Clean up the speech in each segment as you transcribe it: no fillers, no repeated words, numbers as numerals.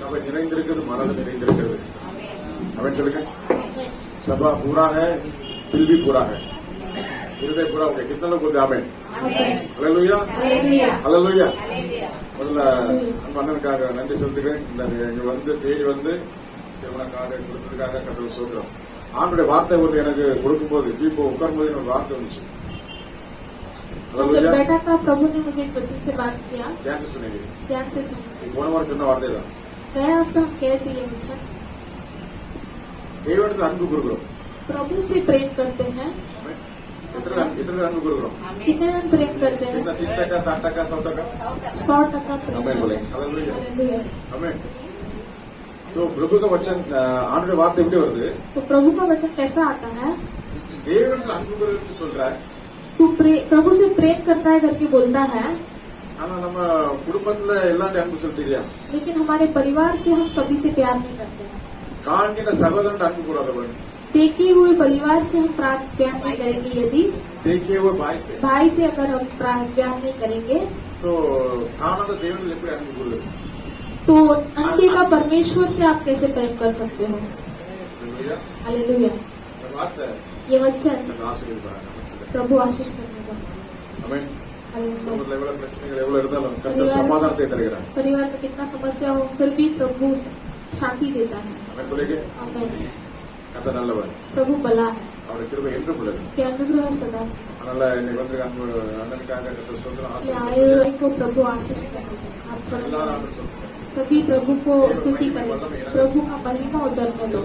सभा நிறைந்திருக்கிறது, மனது நிறைந்திருக்கிறது. आमीन சொல்லுங்க. सभा पूरा है, दिल भी पूरा है, हृदय पूरा हो गया. कितना लोग बोलते आमीन? Hallelujah, hallelujah. முதல்ல அண்ணனுக்காக நன்றி செலுத்துகிறேன். இங்க வந்து தேடி வந்து திருமண கார்டு கொடுத்ததுக்காக கர்த்தருக்கு ஸ்தோத்திரம். ஆண்டுடைய வார்த்தை ஒன்று எனக்கு கொடுக்கும்போது இப்போ உட்காரும்போது ஒரு வார்த்தை வந்துச்சு. जब बैठा था प्रभु ने मुझे एक वचन से बात किया. ध्यान से सुनेंगे, ध्यान से सुनिए. போன வாரம் சொன்ன வார்த்தை தான். गया हफ्ता हम कहते ये वचन தேவனுக்கு அன்பு கொடுக்கிறோம். प्रभु से प्रेम करते हैं. इतना अनुभव करो. कितने हम प्रेम करते हैं? कितना 30%, 60%, 100%? 100% प्रेम. आमीन बोले. हालेलुया. हालेलुया. आमीन. तो प्रभु का वचन ஆண்டோட வார்த்தை எப்படி வருது? तो प्रभु का वचन कैसा आता है? தேவனுக்கு அன்பு கொடுன்னு சொல்றார். तू प्रभु से प्रेम करता है करके बोलता है. ஆனா நம்ம குடும்பத்துல எல்லாரும் அன்பு செலுத்துறியா? लेकिन हमारे परिवार से हम सभी से प्यार नहीं करते हैं. காண்கிற சகோதரன் அன்பு கூடாதவன். देखे हुए परिवार से हम प्यार नहीं करेंगे. यदि देखे हुए भाई से अगर हम प्यार नहीं करेंगे तो காணாத தேவனில் எப்படி அன்பு கூறுது? तो अनदेखा परमेश्वर से आप कैसे प्रेम कर सकते हो? हालेलुया. ये वचन प्रभु आशीष करेगा. आमीन. हालेलुया. பிரச்சனைகள் எவ்வளவு இருந்தாலும் கர்த்தர் சமாதானத்தை தருகிறார். परिवार में कितना समस्या हो फिर भी प्रभु शांति देता है. आमीन बोलेंगे. आमीन. கர்த்தர் நல்லவர். प्रभु भला है. அவருடைய கிருபை என்றும் உள்ளது. क्या अनुग्रह सदा. அதனால இன்னைக்கு வந்து அண்ணனுக்காக கர்த்தர் சொல்ற आए को प्रभु आशीष करेगा. आप எல்லாரும் ஆமென் சொல்லுங்க. सभी प्रभु को स्तुति करें. प्रभु का महिमा उतरने दो.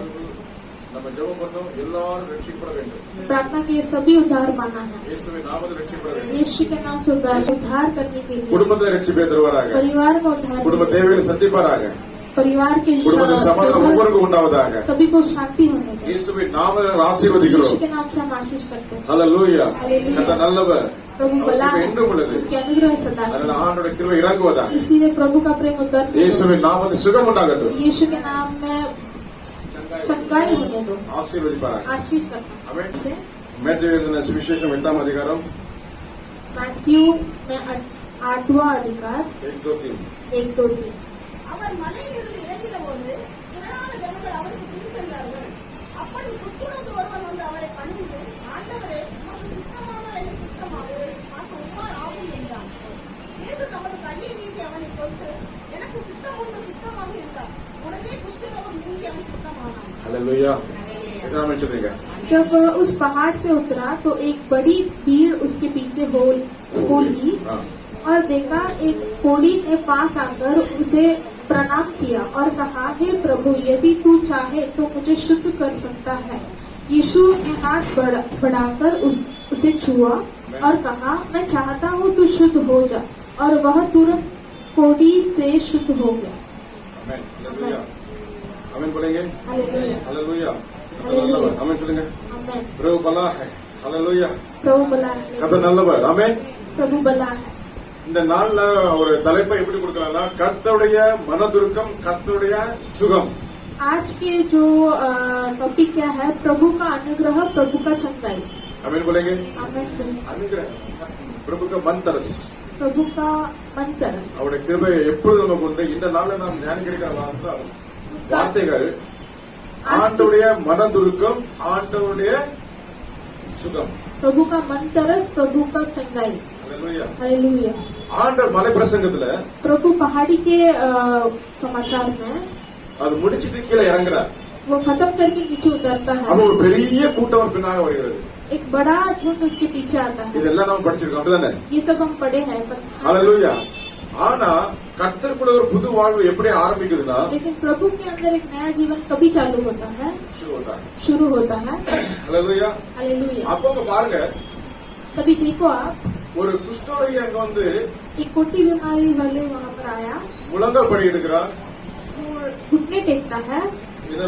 நம்ம ஜெபம் பண்ணோம், எல்லாரும் ரட்சிக்கப்பட வேண்டும். प्रार्थना के सभी उद्धार माना है. இயேசுவின் நாமத்தில் ரட்சிக்கப்பட வேண்டும். यीशु के नाम से उद्धार करने के लिए குடும்பத்தை ரட்சிப்பை தருவாராக. परिवार में उद्धार. குடும்ப தேவைகளை சந்திப்பாராக. परिवार के குடும்பத்தில் சமாதானம் ஒவ்வொருவருக்கும் உண்டாவதாக. सभी को शांति होने दो. இயேசுவின் நாமத்தில் ஆசீர்வதிக்கிறோம். यीशु के नाम से हम आशीष करते हैं. हालेलुया. हालेलुया. கர்த்தர் நல்லவர். प्रभु भला है. என்றும் உள்ளது. उनके अनुग्रह सदा है. அதனால ஆண்டவருடைய கிருபை இறங்குவதாக. इसीलिए प्रभु का प्रेम उतरने दो. இயேசுவின் நாமத்தில் சுகம் உண்டாகட்டும். यीशु के नाम में चंगाई होने दो. ஆசீர்வதிப்பாராக. आशीष करता हूं. आमीन. मैथ्यू எழுதின சுவிசேஷம் 8ஆம் அதிகாரம் मैथ्यू में 8वां अधिकार 1-2-3. அவர் மலையிலிருந்து இறங்கின போது திரளான ஜனங்கள் அவருக்கு பின் சென்றார்கள். அப்பொழுது குஷ்டரோகி ஒருவன் வந்து அவரை பணிந்து, ஆண்டவரே, உமக்கு சித்தமானால் எனக்கு சித்தமாகும், எனக்கு உம்மால் ஆகும் என்றான். இயேசு தமது கையை நீட்டி அவனை தொட்டு, எனக்கு சித்தம் உண்டு, சித்தமாக என்றார். உடனே குஷ்டரோகம் நீங்கி அவன் சுத்தமானான். हालेलुया. ऐसा मैं चलेगा. जब उस पहाड़ से उतरा तो एक बड़ी भीड़ उसके पीछे हो ली और देखा एक कोढ़ी ने पास आकर उसे प्रणाम किया और कहा, हे प्रभु, यदि तू चाहे तो मुझे शुद्ध कर सकता है. यीशु ने हाथ बढ़ाकर उसे छुआ और कहा, मैं चाहता हूँ तू शुद्ध हो जा. और वह तुरंत कोढ़ी से शुद्ध हो गया. हालेलुया. आमीन बोलेंगे. हालेलुया. हालेलुया. हालेलुया. आमीन சொல்லுங்க. आमीन. प्रभु भला है. हालेलुया. प्रभु भला है. கர்த்தர் நல்லவர். ஆமென். प्रभु भला है. இந்த நாள்ல ஒரு தலைப்பை எப்படி கொடுக்கலாம்னா கர்த்தருடைய மனதுருக்கம், கர்த்தருடைய சுகம். आज के जो टॉपिक क्या है? प्रभु का अनुग्रह, प्रभु का चंगाई. आमीन बोलेंगे. आमीन. अनुग्रह, प्रभु का मन तरस, प्रभु का मन तरस. அவருடைய கிருபை எப்பொழுது நமக்கு உண்டு. இந்த நாள்ல நாம் தியானிக்கிற வார்த்தைகள் ஆண்டவருடைய மனதுருக்கம், ஆண்டவருடைய சுகம். प्रभु का मन तरस, प्रभु का चंगाई. हालेलुया. हालेलुया. ஆண்டவர் மலை பிரசங்கத்துல प्रभु पहाड़ी के समाचार में அது முடிச்சிட்டு கீழே இறங்குறார். वो खत्म करके नीचे उतरता அப்ப है. ஒரு பெரிய கூட்டம் ஒரு பின்னாக வருகிறது. एक बड़ा झुंड उसके पीछे आता है. இதெல்லாம் நம்ம படிச்சிருக்கோம் அப்படிதானே? ये सब हम पढ़े हैं. हालेलुया. ஆனா கர்த்தருக்குள்ள ஒரு புது வாழ்வு எப்படி ஆரம்பிக்குதுன்னா, लेकिन प्रभु के अंदर एक नया जीवन कभी चालू होता है, शुरू होता है. हालेलुया. हालेलुया. அப்போ பாருங்க, कभी देखो आप, ஒரு குஷ்டரோகி அங்க வந்து एक कोटी बीमारी वाले वहाँ पर आया, முழங்கால் படி எடுக்கிறார். वो घुटने टेकता है. இதுல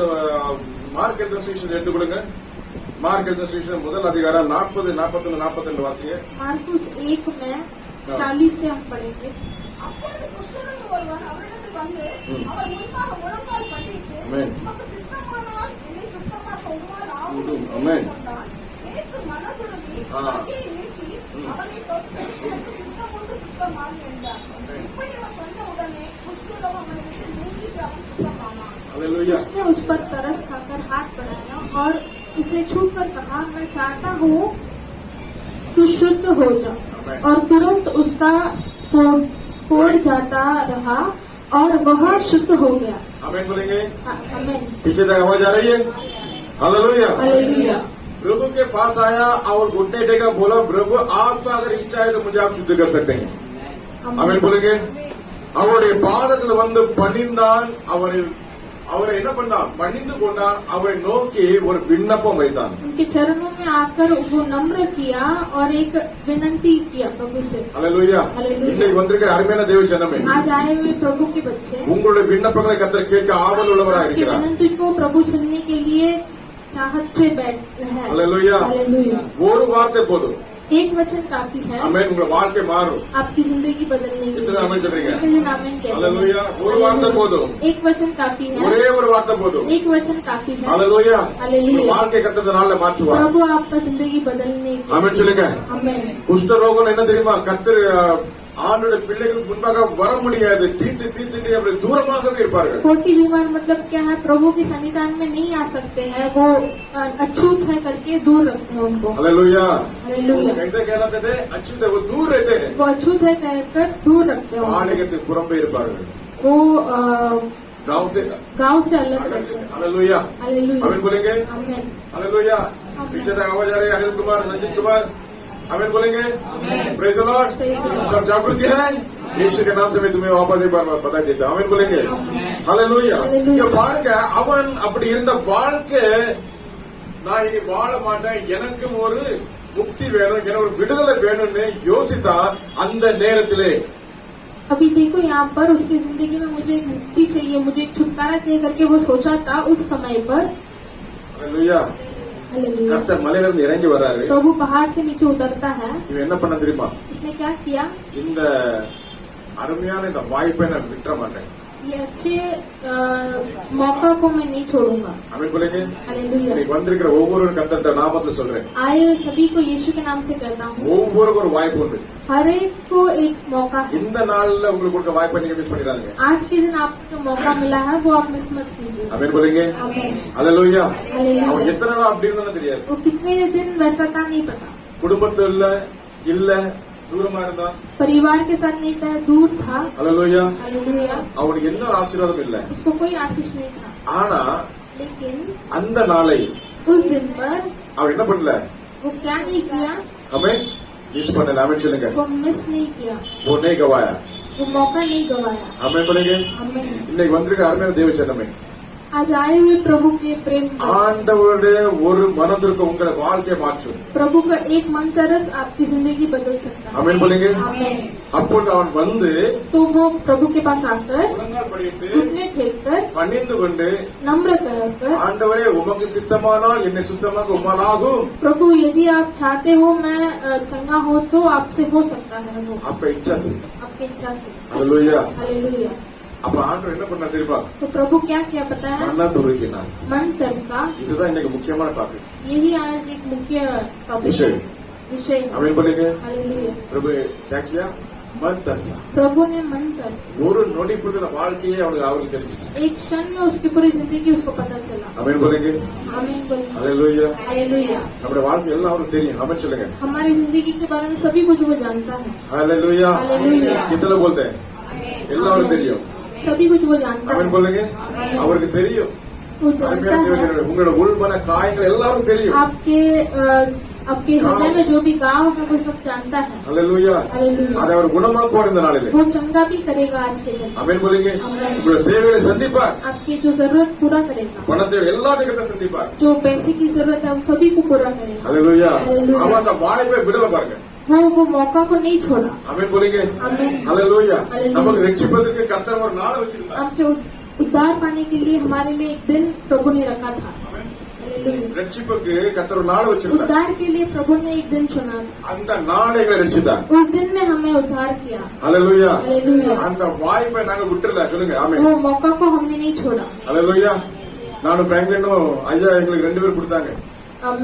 மார்க் எழுதின சுவிசேஷம் எடுத்துக்கொள்ளுங்க. மார்க் எழுதின சுவிசேஷம் முதல் அதிகாரம் 40, 41, 42 வாசிங்க. मार्कुस 1 में 40 से हम पढ़ेंगे. அப்பொழுது குஷ்டரோகி ஒருவன் அவரிடத்தில் வந்து அவர் முன்பாக முழங்கால் படியிட்டு, உமக்கு சித்தமானால் என்னை சுத்தமாக்க உம்மால் ஆகும் என்றான். இயேசு மனதுருகி கையை நீட்டி அவனை தொட்டு, எனக்கு சித்தம் உண்டு, சித்தமாகும் என்றார். இப்படி அவர் சொன்ன உடனே குஷ்டரோகம் அவனை விட்டு நீங்கி அவன் சுத்தமானான். हालेलुया उसने उस पर तरस खाकर हाथ बढ़ाया और उसे छूकर कहा, मैं चाहता हूँ तू शुद्ध हो जा। और तुरंत उसका पोड़ जाता रहा और वह शुद्ध हो गया। आमीन बोलेंगे। आमीन। पीछे तक आवाज आ रही है? हालेलुया। हालेलुया। प्रभु के पास आया और घुटने टेका, बोला प्रभु आपका अगर इच्छा है तो मुझे आप शुद्ध कर सकते हैं। आमीन बोलेंगे। அவருடைய பாதத்தில் வந்து பணிந்தான், அவரை என்ன பண்ணான், பணிந்து கொண்டான், அவரை நோக்கி ஒரு விண்ணப்பம் வைத்தான்। उनके चरणों में आकर वो नम्र किया और एक विनती किया प्रभु से। हालेलुया। हालेलुया। இன்னைக்கு வந்திருக்கிற அருமையான தேவ ஜனமே, आज आए हुए प्रभु के बच्चे, உங்களுடைய விண்ணப்பங்களை கர்த்தர் கேட்க ஆவல் உள்ளவராக आपकी இருக்கிறார்। विनती को प्रभु सुनने के लिए चाहत से बैठ है। हालेलुया। हालेलुया। ஒரு வார்த்தை போதும், एक वचन काफी है, ஆமென், உங்க வாழ்க்கை மாறும்। आपकी जिंदगी बदलने के कितने आमीन சொல்றீங்க? कितने जन आमीन कहते हैं? हालेलुया। ஒரு வார்த்தை போதும், एक वचन काफी है, ஒரே ஒரு வார்த்தை போதும்। एक वचन काफी है। हालेलुया। हालेलुया। உங்க வாழ்க்கை கர்த்தர் இந்த நாள்ல மாற்றுவார்। प्रभु आपका जिंदगी बदलने के ஆமென் சொல்லுங்க। आमीन। குஷ்ட ரோகம் என்ன தெரியுமா, கர்த்தர் ஆண்டோட பிள்ளைகளுக்கு முன்பாக வர முடியாது, தீட்டு தீட்டு அப்படி தூரமாகவே இருப்பார்கள்। कोटी बीमार मतलब क्या है, प्रभु की सन्निधान में नहीं आ सकते हैं, वो अछूत है करके दूर रखते हैं उनको। हालेलुया। हालेलुया। कैसे कहलाते थे? अछूत है, वो दूर रहते हैं, वो अछूत है कहकर दूर रखते हैं उनको। ஆலயத்துக்கு புறம்பே இருப்பார்கள், वो गांव से अलग रहते हैं। हालेलुया। हालेलुया। आमीन बोलेंगे। आमीन। हालेलुया। पीछे तक आवाज आ रही है, अनिल कुमार, रंजित कुमार, आमीन बोलेंगे। Praise the Lord. Praise the Lord। सब जागृति है, यीशु के नाम से मैं तुम्हें वापस एक बार बता देता हूं। आमीन बोलेंगे। हालेलुया। Hallelujah। ये பாருங்க, அவன் அப்படி இருந்த வாழ்க்கை, நான் இனி வாழ மாட்டேன், எனக்கு ஒரு முக்தி வேணும், எனக்கு ஒரு விடுதலை வேணும்னு யோசித்தா அந்த நேரத்திலே, अभी देखो यहाँ पर उसकी जिंदगी में मुझे एक मुक्ति चाहिए, मुझे एक छुटकारा चाहिए करके वो सोचा था उस समय पर। हालेलुया। हालेलुया। கர்த்தர் மலையில இருந்து இறங்கி வர்றாரு। प्रभु पहाड़ से नीचे उतरता है। இவன் என்ன பண்ண தெரியுமா, इसने क्या किया, இந்த அருமையான இந்த வாய்ப்பை நான் விட்டுற மாட்டேன்। ये अच्छे मौका को मैं नहीं छोड़ूंगा। आमीन बोलेंगे। हालेलुया। இன்னைக்கு வந்திருக்கிற ஒவ்வொரு கர்த்தர்ட்ட நாமத்துல சொல்றேன், आए हुए सभी को यीशु के नाम से कहता हूँ, ஒவ்வொருக்கு ஒரு வாய்ப்பு உண்டு। हर एक को एक मौका है। இந்த நாள்ல உங்களுக்கு கொடுக்க வாய்ப்பை நீங்க மிஸ் பண்ணிடாதீங்க। आज के दिन आपको मौका मिला है, वो आप मिस मत कीजिए। आमीन बोलेंगे। आमीन। हालेलुया। हालेलुया। அவன் எத்தனை நாள் அப்படி இருந்தாலும் தெரியாது, वो कितने दिन वैसा था नहीं पता, குடும்பத்துல இல்ல, தூரமா இருந்தா, परिवार के साथ नहीं था, दूर था। Hallelujah, hallelujah. அவனுக்கு எந்த ஒரு ஆசீர்வாதம் இல்ல। उसको कोई आशीष नहीं था, ஆனா लेकिन அந்த நாளை उस दिन पर அவன் என்ன பண்ணல, वो क्या नहीं किया, हमें मिस பண்ணல। आमीन சொல்லுங்க। वो मिस नहीं किया, वो नहीं गवाया। वो मौका नहीं गवाया। आमीन बोलेंगे। आमीन। இன்னைக்கு வந்திருக்க அருமையான தேவ ஜனமே, आज आए हुए प्रभु के प्रेम को, ஆண்டவருடைய ஒரு மனதிற்கு உங்களை வாழ்க்கையை மாற்றும்। प्रभु का एक मन तरस आपकी जिंदगी बदल सकता है। आमीन बोलेंगे। आमीन। அப்பொழுது அவன் வந்து तो वो प्रभु के पास आकर முழங்கால் படியிட்டு घुटने टेक कर பணிந்து கொண்டு, नम्र कर, ஆண்டவரே உமக்கு சித்தமானால் என்னை சுத்தமாக்க உம்மாலாகும், प्रभु यदि आप चाहते हो मैं चंगा हो तो आपसे हो सकता है, वो அப்ப இச்சா செய்। आपकी इच्छा से। हालेलुया। हालेलुया। அப்ப ஆண்டவர் என்ன பண்ணா தெரியுமா, तो प्रभु क्या किया पता है, மனதுருகினார்। मन तरसा। இதுதான் இன்னைக்கு முக்கியமான டாபிக், यही आज एक मुख्य टॉपिक विषय। विषय। आमीन बोलेंगे। हालेलुया। பிரபு क्या किया, मन तरसा। प्रभु ने मन तरस, ஒரு நொடி பொழுதுல வாழ்க்கையே அவருக்கு தெரிஞ்சு। एक क्षण में उसकी पूरी जिंदगी उसको पता चला। आमीन बोलेंगे। आमीन बोलिए। हालेलुया। हालेलुया। நம்முடைய வாழ்க்கை எல்லாம் அவருக்கு தெரியும்। आमीन சொல்லுங்க। हमारी जिंदगी के बारे में सभी कुछ वो जानता है। हालेलुया। हालेलुया। कितना बोलते हैं, எல்லாம் அவருக்கு தெரியும்। सभी कुछ वो जानता आमीन है, बोलेंगे। அவருக்கு தெரியும்। वो जानता அருமையான தேவ है। ஜனமே, உங்களோட உள்மன காயங்கள் எல்லாரும் தெரியும்। आपके हृदय में जो भी गाँव है वो सब जानता है। हालेलुया। हालेलुया। அதை அவர் குணமாக்குவார் இந்த நாளிலே। वो चंगा भी करेगा आज के दिन, आमीन बोलेंगे। आमीन। உங்களோட தேவைகளை சந்திப்பார், आपकी जो जरूरत पूरा करेगा, பண தேவை எல்லாத்தையும் சந்திப்பார்। जो पैसे की जरूरत है वो सभी को पूरा करेगा। हालेलुया। हालेलुया। அவன் அந்த வாய்ப்பை விடல பாருங்க। वो मौका को नहीं छोड़ा। आमीन बोलेंगे। आमीन। हालेलुया। हालेलुया। நமக்கு ரட்சிப்பதற்கு கர்த்தர் ஒரு நாள் வச்சிருந்தார்। आपके उद्धार पाने के लिए हमारे लिए एक दिन प्रभु ने रखा था। हालेलुया। ரட்சிப்புக்கு கர்த்தர் ஒரு நாள் வச்சிருந்தார்। उद्धार के लिए प्रभु ने एक दिन चुना, அந்த நாளை எங்களை ரட்சித்தார்। उस दिन में हमें उद्धार किया। हालेलुया। हालेलुया। அந்த வாய்ப்பை நாங்க விட்டுறல, சொல்லுங்க ஆமென்। वो मौका को हमने नहीं छोड़ा। हालेलुया। நானும் பிராங்க்லினும் ஐயா எங்களுக்கு 2 பேர் கொடுத்தாங்க।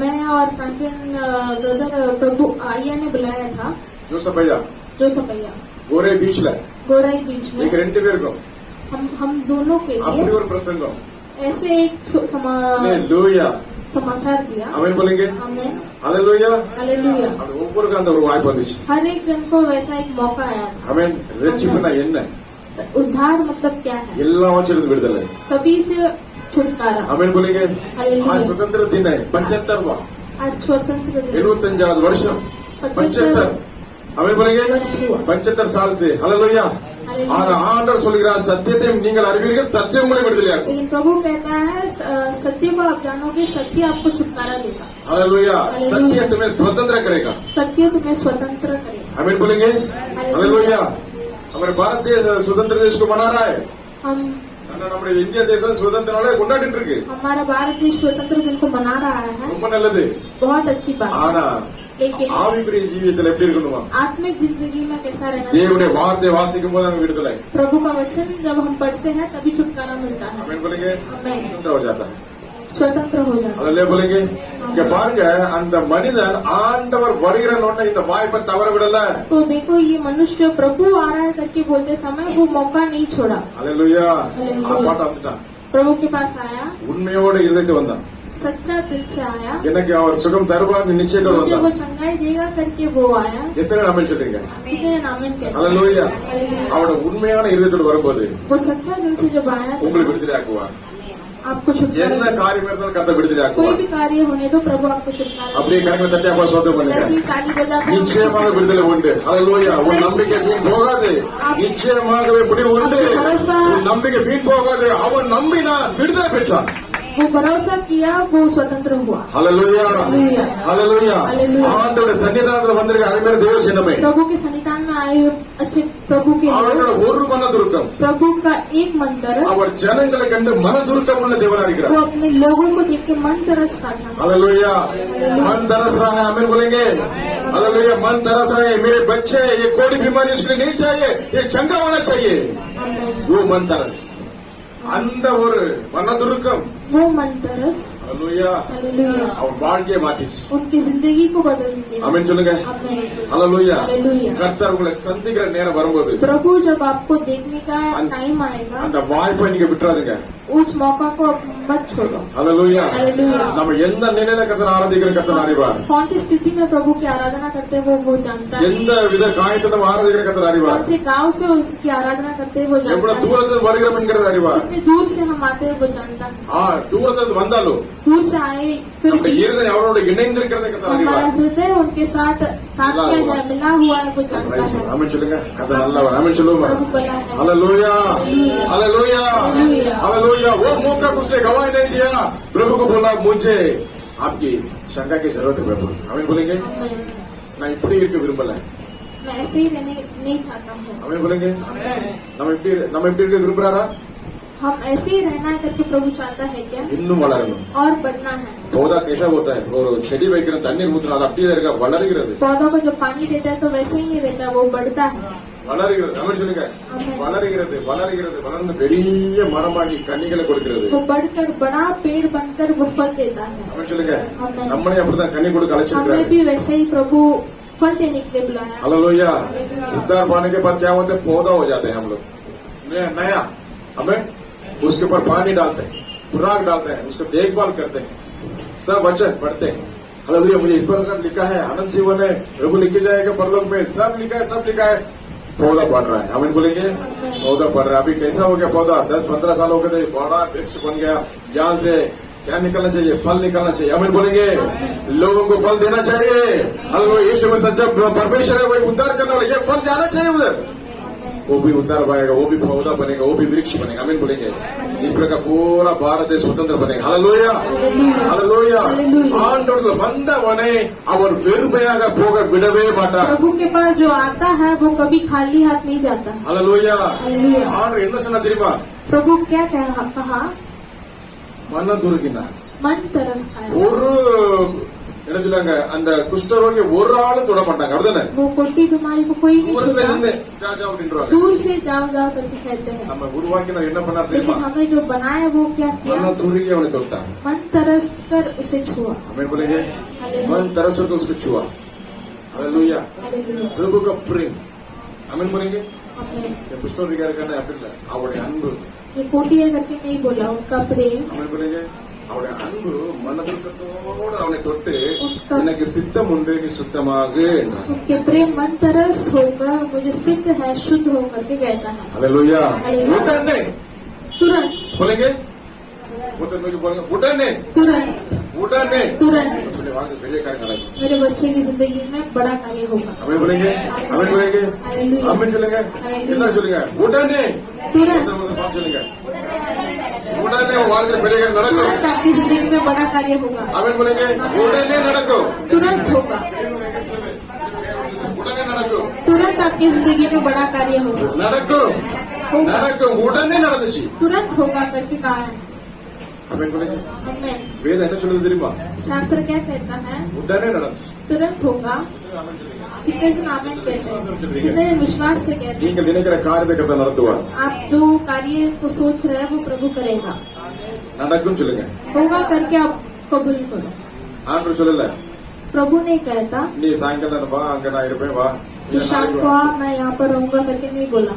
मैं और फ्रैंकलिन ब्रदर प्रभु आया ने बुलाया था, ஜோசப் ஐயா जोसेफ भैया, गोरे बीचல गोराई बीच में எங்க 2 பேருக்கும் हम दोनों के அப்படி लिए ஒரு பிரசங்கம்। ऐसे एक हालेलुया समाचार दिया। आमेन बोलेंगे हमें हालेलुया हालेलुया அப்படி ஒவ்வொருக்கும் அந்த ஒரு வாய்ப்பு வந்துச்சு हर एक जन को वैसा एक मौका आया। ஆமென் ரட்சிப்புனா என்ன उद्धार मतलब क्या है? எல்லாம் வச்சிருந்து விடுதலை सभी से छुटकारा। ஆமென் बोलेंगे हालेलुया। आज स्वतंत्र दिन है 75वां आज स्वतंत्र दिन 75வது வருஷம் 75 ஆமென் बोलेंगे वर्ष हुआ। 75 साल से हालेलुया हालेलुया। ஆனா ஆண்டவர் சொல்கிறார் சத்தியத்தை நீங்கள் அறிவீர்கள் சத்தியம் உங்களை விடுதலையாக்கும் लेकिन प्रभु कहता है सत्य को आप जानोगे, सत्य आपको छुटकारा देगा। Hallelujah hallelujah. सत्य तुम्हें स्वतंत्र करेगा सत्य तुम्हें स्वतंत्र करेगा। आमीन बोलेंगे हालेलुया हमारे भारत देश स्वतंत्र देश को मना रहा है हम நம்முடைய இந்திய தேசம் சுதந்திர நாளை கொண்டாடிட்டு இருக்கு हमारा भारत देश स्वतंत्र दिन को मना रहा है। ரொம்ப நல்லது बहुत अच्छी बात है। ஆனா लेकिन ஆவிக்குரிய ஜீவியத்தில் எப்படி இருக்கணுமா आत्मिक जिंदगी में कैसा रहना தேவனுடைய चाहिए? வார்த்தையை வாசிக்கும் போது அங்க விடுதலை प्रभु का वचन जब हम पढ़ते हैं तभी छुटकारा मिलता है। आमीन बोलेंगे आमीन। स्वतंत्र हो जाता है स्वतंत्र हो जाता है। हालेलुया बोलेंगे இங்க பாருங்க அந்த மனிதன் ஆண்டவர் வருகிறன்னு இந்த வாய்ப்பை தவற விடல तो देखो ये मनुष्य प्रभु आ रहा है करके बोलते समय वो मौका नहीं छोड़ा। Hallelujah hallelujah. ஆப்பாட்ட வந்துட்டான் प्रभु के पास आया, உண்மையோட இருதயத்தை வந்தான் सच्चा दिल से आया, எனக்கு அவர் சுகம் தருவார் நிச்சயத்தோட मुझे वो வந்தான் चंगाई देगा करके वो आया। எத்தனை ஆமென் சொல்றீங்க कितने नामन कहते हैं? Hallelujah hallelujah. அவரோட உண்மையான இருதயத்தோட வரும்போது वो सच्चा दिल से जब आया तो உங்களை விடுதலை ஆக்குவார் आपको छुटकारा என்ன देगा। காரியம் இருந்தாலும் கத்த விடுதலை कोई ஆக்குவார் भी कार्य होने तो प्रभु आपको छुटकारा அப்படியே கரங்களை தட்டி அப்பா சோதனை देगा। जैसे பண்ணுங்க ही ताली बजाते हैं, நிச்சயமாக விடுதலை உண்டு ஹalleluya உன் நம்பிக்கை வீண் போகாது நிச்சயமாகவே முடிவு உண்டு உன் நம்பிக்கை வீண் போகாது அவன் நம்பினான் விடுதலை பெற்றான் वो भरोसा किया, वो स्वतंत्र हुआ। ஹalleluya हालेलुया। ஹalleluya हालेलुया। ஆண்டவருடைய சன்னிதானத்துல வந்திருக்க அருமையான தேவ ஜனமே प्रभु के सन्निधान में आए हुए अच्छे प्रभु के அவரோட लोग, ஒரு மனதுருக்கம் प्रभु का एक मन तरस, அவர் ஜனங்களை கண்டு மனதுருக்கம் உள்ள தேவனா वो இருக்கிறார் अपने लोगों को देख के मन तरस था। हालेलुया मन तरस रहा है आमीन बोलेंगे हालेलुया मन तरस रहा है मेरे बच्चे ये कोई बीमारी इसके लिए नहीं चाहिए ये चंगा होना चाहिए वो मन तरस அந்த ஒரு மனதுருக்கம் वो मन तरस हालेलुया हालेलुया அவன் வாழ்க்கையை மாற்றிச்சு उनकी जिंदगी को बदल दिया। ஆமென் சொல்லுங்க आमीन। Hallelujah hallelujah. கர்த்தர் உங்களை சந்திக்கிற நேரம் வரும்போது प्रभु जब आपको देखने का टाइम आएगा, அந்த வாய்ப்பை நீங்க விட்டுறாதீங்க उस मौका को आप मत छोड़ो। Hallelujah hallelujah. நம்ம எந்த நிலையில கர்த்தர் ஆராதிக்கிற கர்த்தர் அறிவார் कौन सी स्थिति में प्रभु की आराधना करते हैं वो जानता है। எந்த வித காயத்தை நம்ம ஆராதிக்கிற கர்த்தர் அறிவார் कौन से गांव से उनकी आराधना करते हैं वो जानता எவ்வளவு है। தூரத்தில் வருகிறோம் என்கிறது அறிவார் कितने दूर से हम आते हैं वो जानता है। தூரத்தில் வந்தாலும் दूर से आए फिर நம்முடைய भी இருதயம் அவரோட இணைந்திருக்கிறதை கர்த்தர் हमारा அறிவார் हृदय उनके साथ में है, मिला हुआ है, वो जानता Praise है। God. ஆமென் சொல்லுங்க கர்த்தர் நல்லவர் ஆமென் சொல்லுவோமா प्रभु बड़ा है। Hallelujah hallelujah hallelujah. हालेलुया वो मौका उसने गवाही नहीं दिया प्रभु को बोला मुझे आपकी शंका की जरूरत है प्रभु आमीन बोलेंगे நான் இப்படி இருக்க விரும்பல मैं ऐसे ही रहने नहीं चाहता हूँ। ஆமென் बोलेंगे நம்ம இப்படி இருக்க விரும்புறாரா हम ऐसे ही रहना है करके प्रभु चाहता है क्या? இன்னும் வளரணும் और बढ़ना है। पौधा कैसा होता है ஒரு செடி வைக்கிற தண்ணீர் ஊத்துனா அது அப்படியே இருக்கா வளருகிறது पौधों को जब पानी देता है तो वैसे ही नहीं रहता, वो बढ़ता है। வளருகிறது ஆமென் சொல்லுங்க ஆமென்। வளருகிறது வளருகிறது வளர்ந்து பெரிய மரமாகி கனிகளை கொடுக்கிறது वो बढ़कर बड़ा पेड़ बनकर वो फल देता है। ஆமென் சொல்லுங்க ஆமென்। நம்மளே அப்படிதான் கனி கொடுக்க हमें அழைச்சிருக்கிறாரு भी वैसे ही प्रभु फल देने के लिए बुलाया। हालेलुया उद्धार पाने के बाद क्या होता है पौधा हो जाते हैं हम लोग नया हमें उसके ऊपर पानी डालते हैं खुराक डालते हैं उसको देखभाल करते हैं सब वचन पढ़ते हैं हालेलुया मुझे इस प्रकार लिखा है अनंत जीवन है प्रभु लिखे जाएगा परलोक में सब लिखा है पौधा बढ़ रहा है हमें बोलेंगे पौधा बढ़ रहा है अभी कैसा हो गया पौधा 10-15 साल हो गए थे बड़ा वृक्ष बन गया यहाँ से क्या निकलना चाहिए फल निकलना चाहिए हमें बोलेंगे लोगों को फल देना चाहिए हालेलुया यीशु में सच्चा परमेश्वर है वही उद्धार करने वाला ये फल जाना चाहिए उधर वो भी उतार पाएगा वो भी पौधा बनेगा वो भी वृक्ष बनेगा आमीन बोलेंगे इस प्रकार पूरा भारत देश स्वतंत्र बनेगा हालेलुया हालेलुया ஆண்டவர்கள் வந்தவனை அவர் வெறுமையாக போக விடவே மாட்டார் प्रभु के पास जो आता है वो कभी खाली हाथ नहीं जाता है। Hallelujah hallelujah. ஆண்டவர் என்ன சொன்னா தெரியுமா प्रभु क्या कहा? மனதுருகினார் मन तरस खाया। ஒரு என்ன சொல்லுவாங்க அந்த குஷ்டரோகி ஒரு ஆளும் தொட மாட்டாங்க அப்படிதானே वो कोटी बीमारी को कोई नहीं தூரத்துல छूता, இருந்து ராஜா அப்படின்றாங்க दूर से जाओ जाओ करके कहते हैं। நம்ம உருவாக்கின என்ன பண்ணார் लेकिन தெரியுமா हमें जो बनाया वो क्या किया? மனதுருகி அவனை தொட்டார் मन तरस कर उसे छुआ। हमें बोलेंगे हालेलुया। मन तरस होकर उसको छुआ हालेलुया हालेलुया। प्रभु का प्रेम हमें बोलेंगे आमीन। குஷ்டரோகியா இருக்கானே அப்படி இல்ல அவருடைய அன்பு ये कोटी है करके नहीं बोला, उनका प्रेम அவன் बोलेंगे அவனுடைய அன்பு மனதுக்கத்தோடு அவனை தொட்டு எனக்கு சித்தம் உண்டு நீ சுத்தமாக என்றார். उनके प्रेम मन तरस होकर मुझे सिद्ध है शुद्ध होकर के कहता है। हालेलुया उठने तुरंत बोलेंगे बोलेंगे उठने तुरंत उठने तुरंत சொல்லி வாங்க பெரிய காரியம் நடக்கும். मेरे बच्चे की जिंदगी में बड़ा कार्य होगा। हमें बोलेंगे हालेलुया हमें चलेंगे என்ன சொல்லுங்க உடனே तुरंत பாத்து சொல்லுங்க உடனே வாழ்க்கை பெரிய காரியம் நடக்கும். तुरंत आपकी जिंदगी में बड़ा कार्य होगा। हमें बोलेंगे उடனே நடக்கும் तुरंत होगा, உடனே நடக்கும் तुरंत आपकी जिंदगी में बड़ा कार्य होगा। நடக்கும் நடக்கும் உடனே நடந்துச்சு. तुरंत होगा करके कहा है। हमें बोलेंगे हमें வேதம் என்ன சொல்லுது தெரியுமா? शास्त्र क्या कहता है? உடனே நடந்துச்சு. तुरंत होगा। ஆமென் சொல்லுங்க. कितने जन आमेन कहते हैं? कितने जन विश्वास से कहते हैं? நீங்கள் நினைக்கிற காரியத்தை கர்த்தர் நடத்துவார். आप जो कार्य को सोच रहे हैं वो प्रभु करेगा। நடக்கும் சொல்லுங்க. होगा करके आप कबूल करो। ஆண்டவர் சொல்லல प्रभु नहीं कहता நீ சாயங்காலம் வா அங்க நான் இருப்பேன் வா कि शाम को आ मैं यहाँ पर रहूंगा करके नहीं बोला।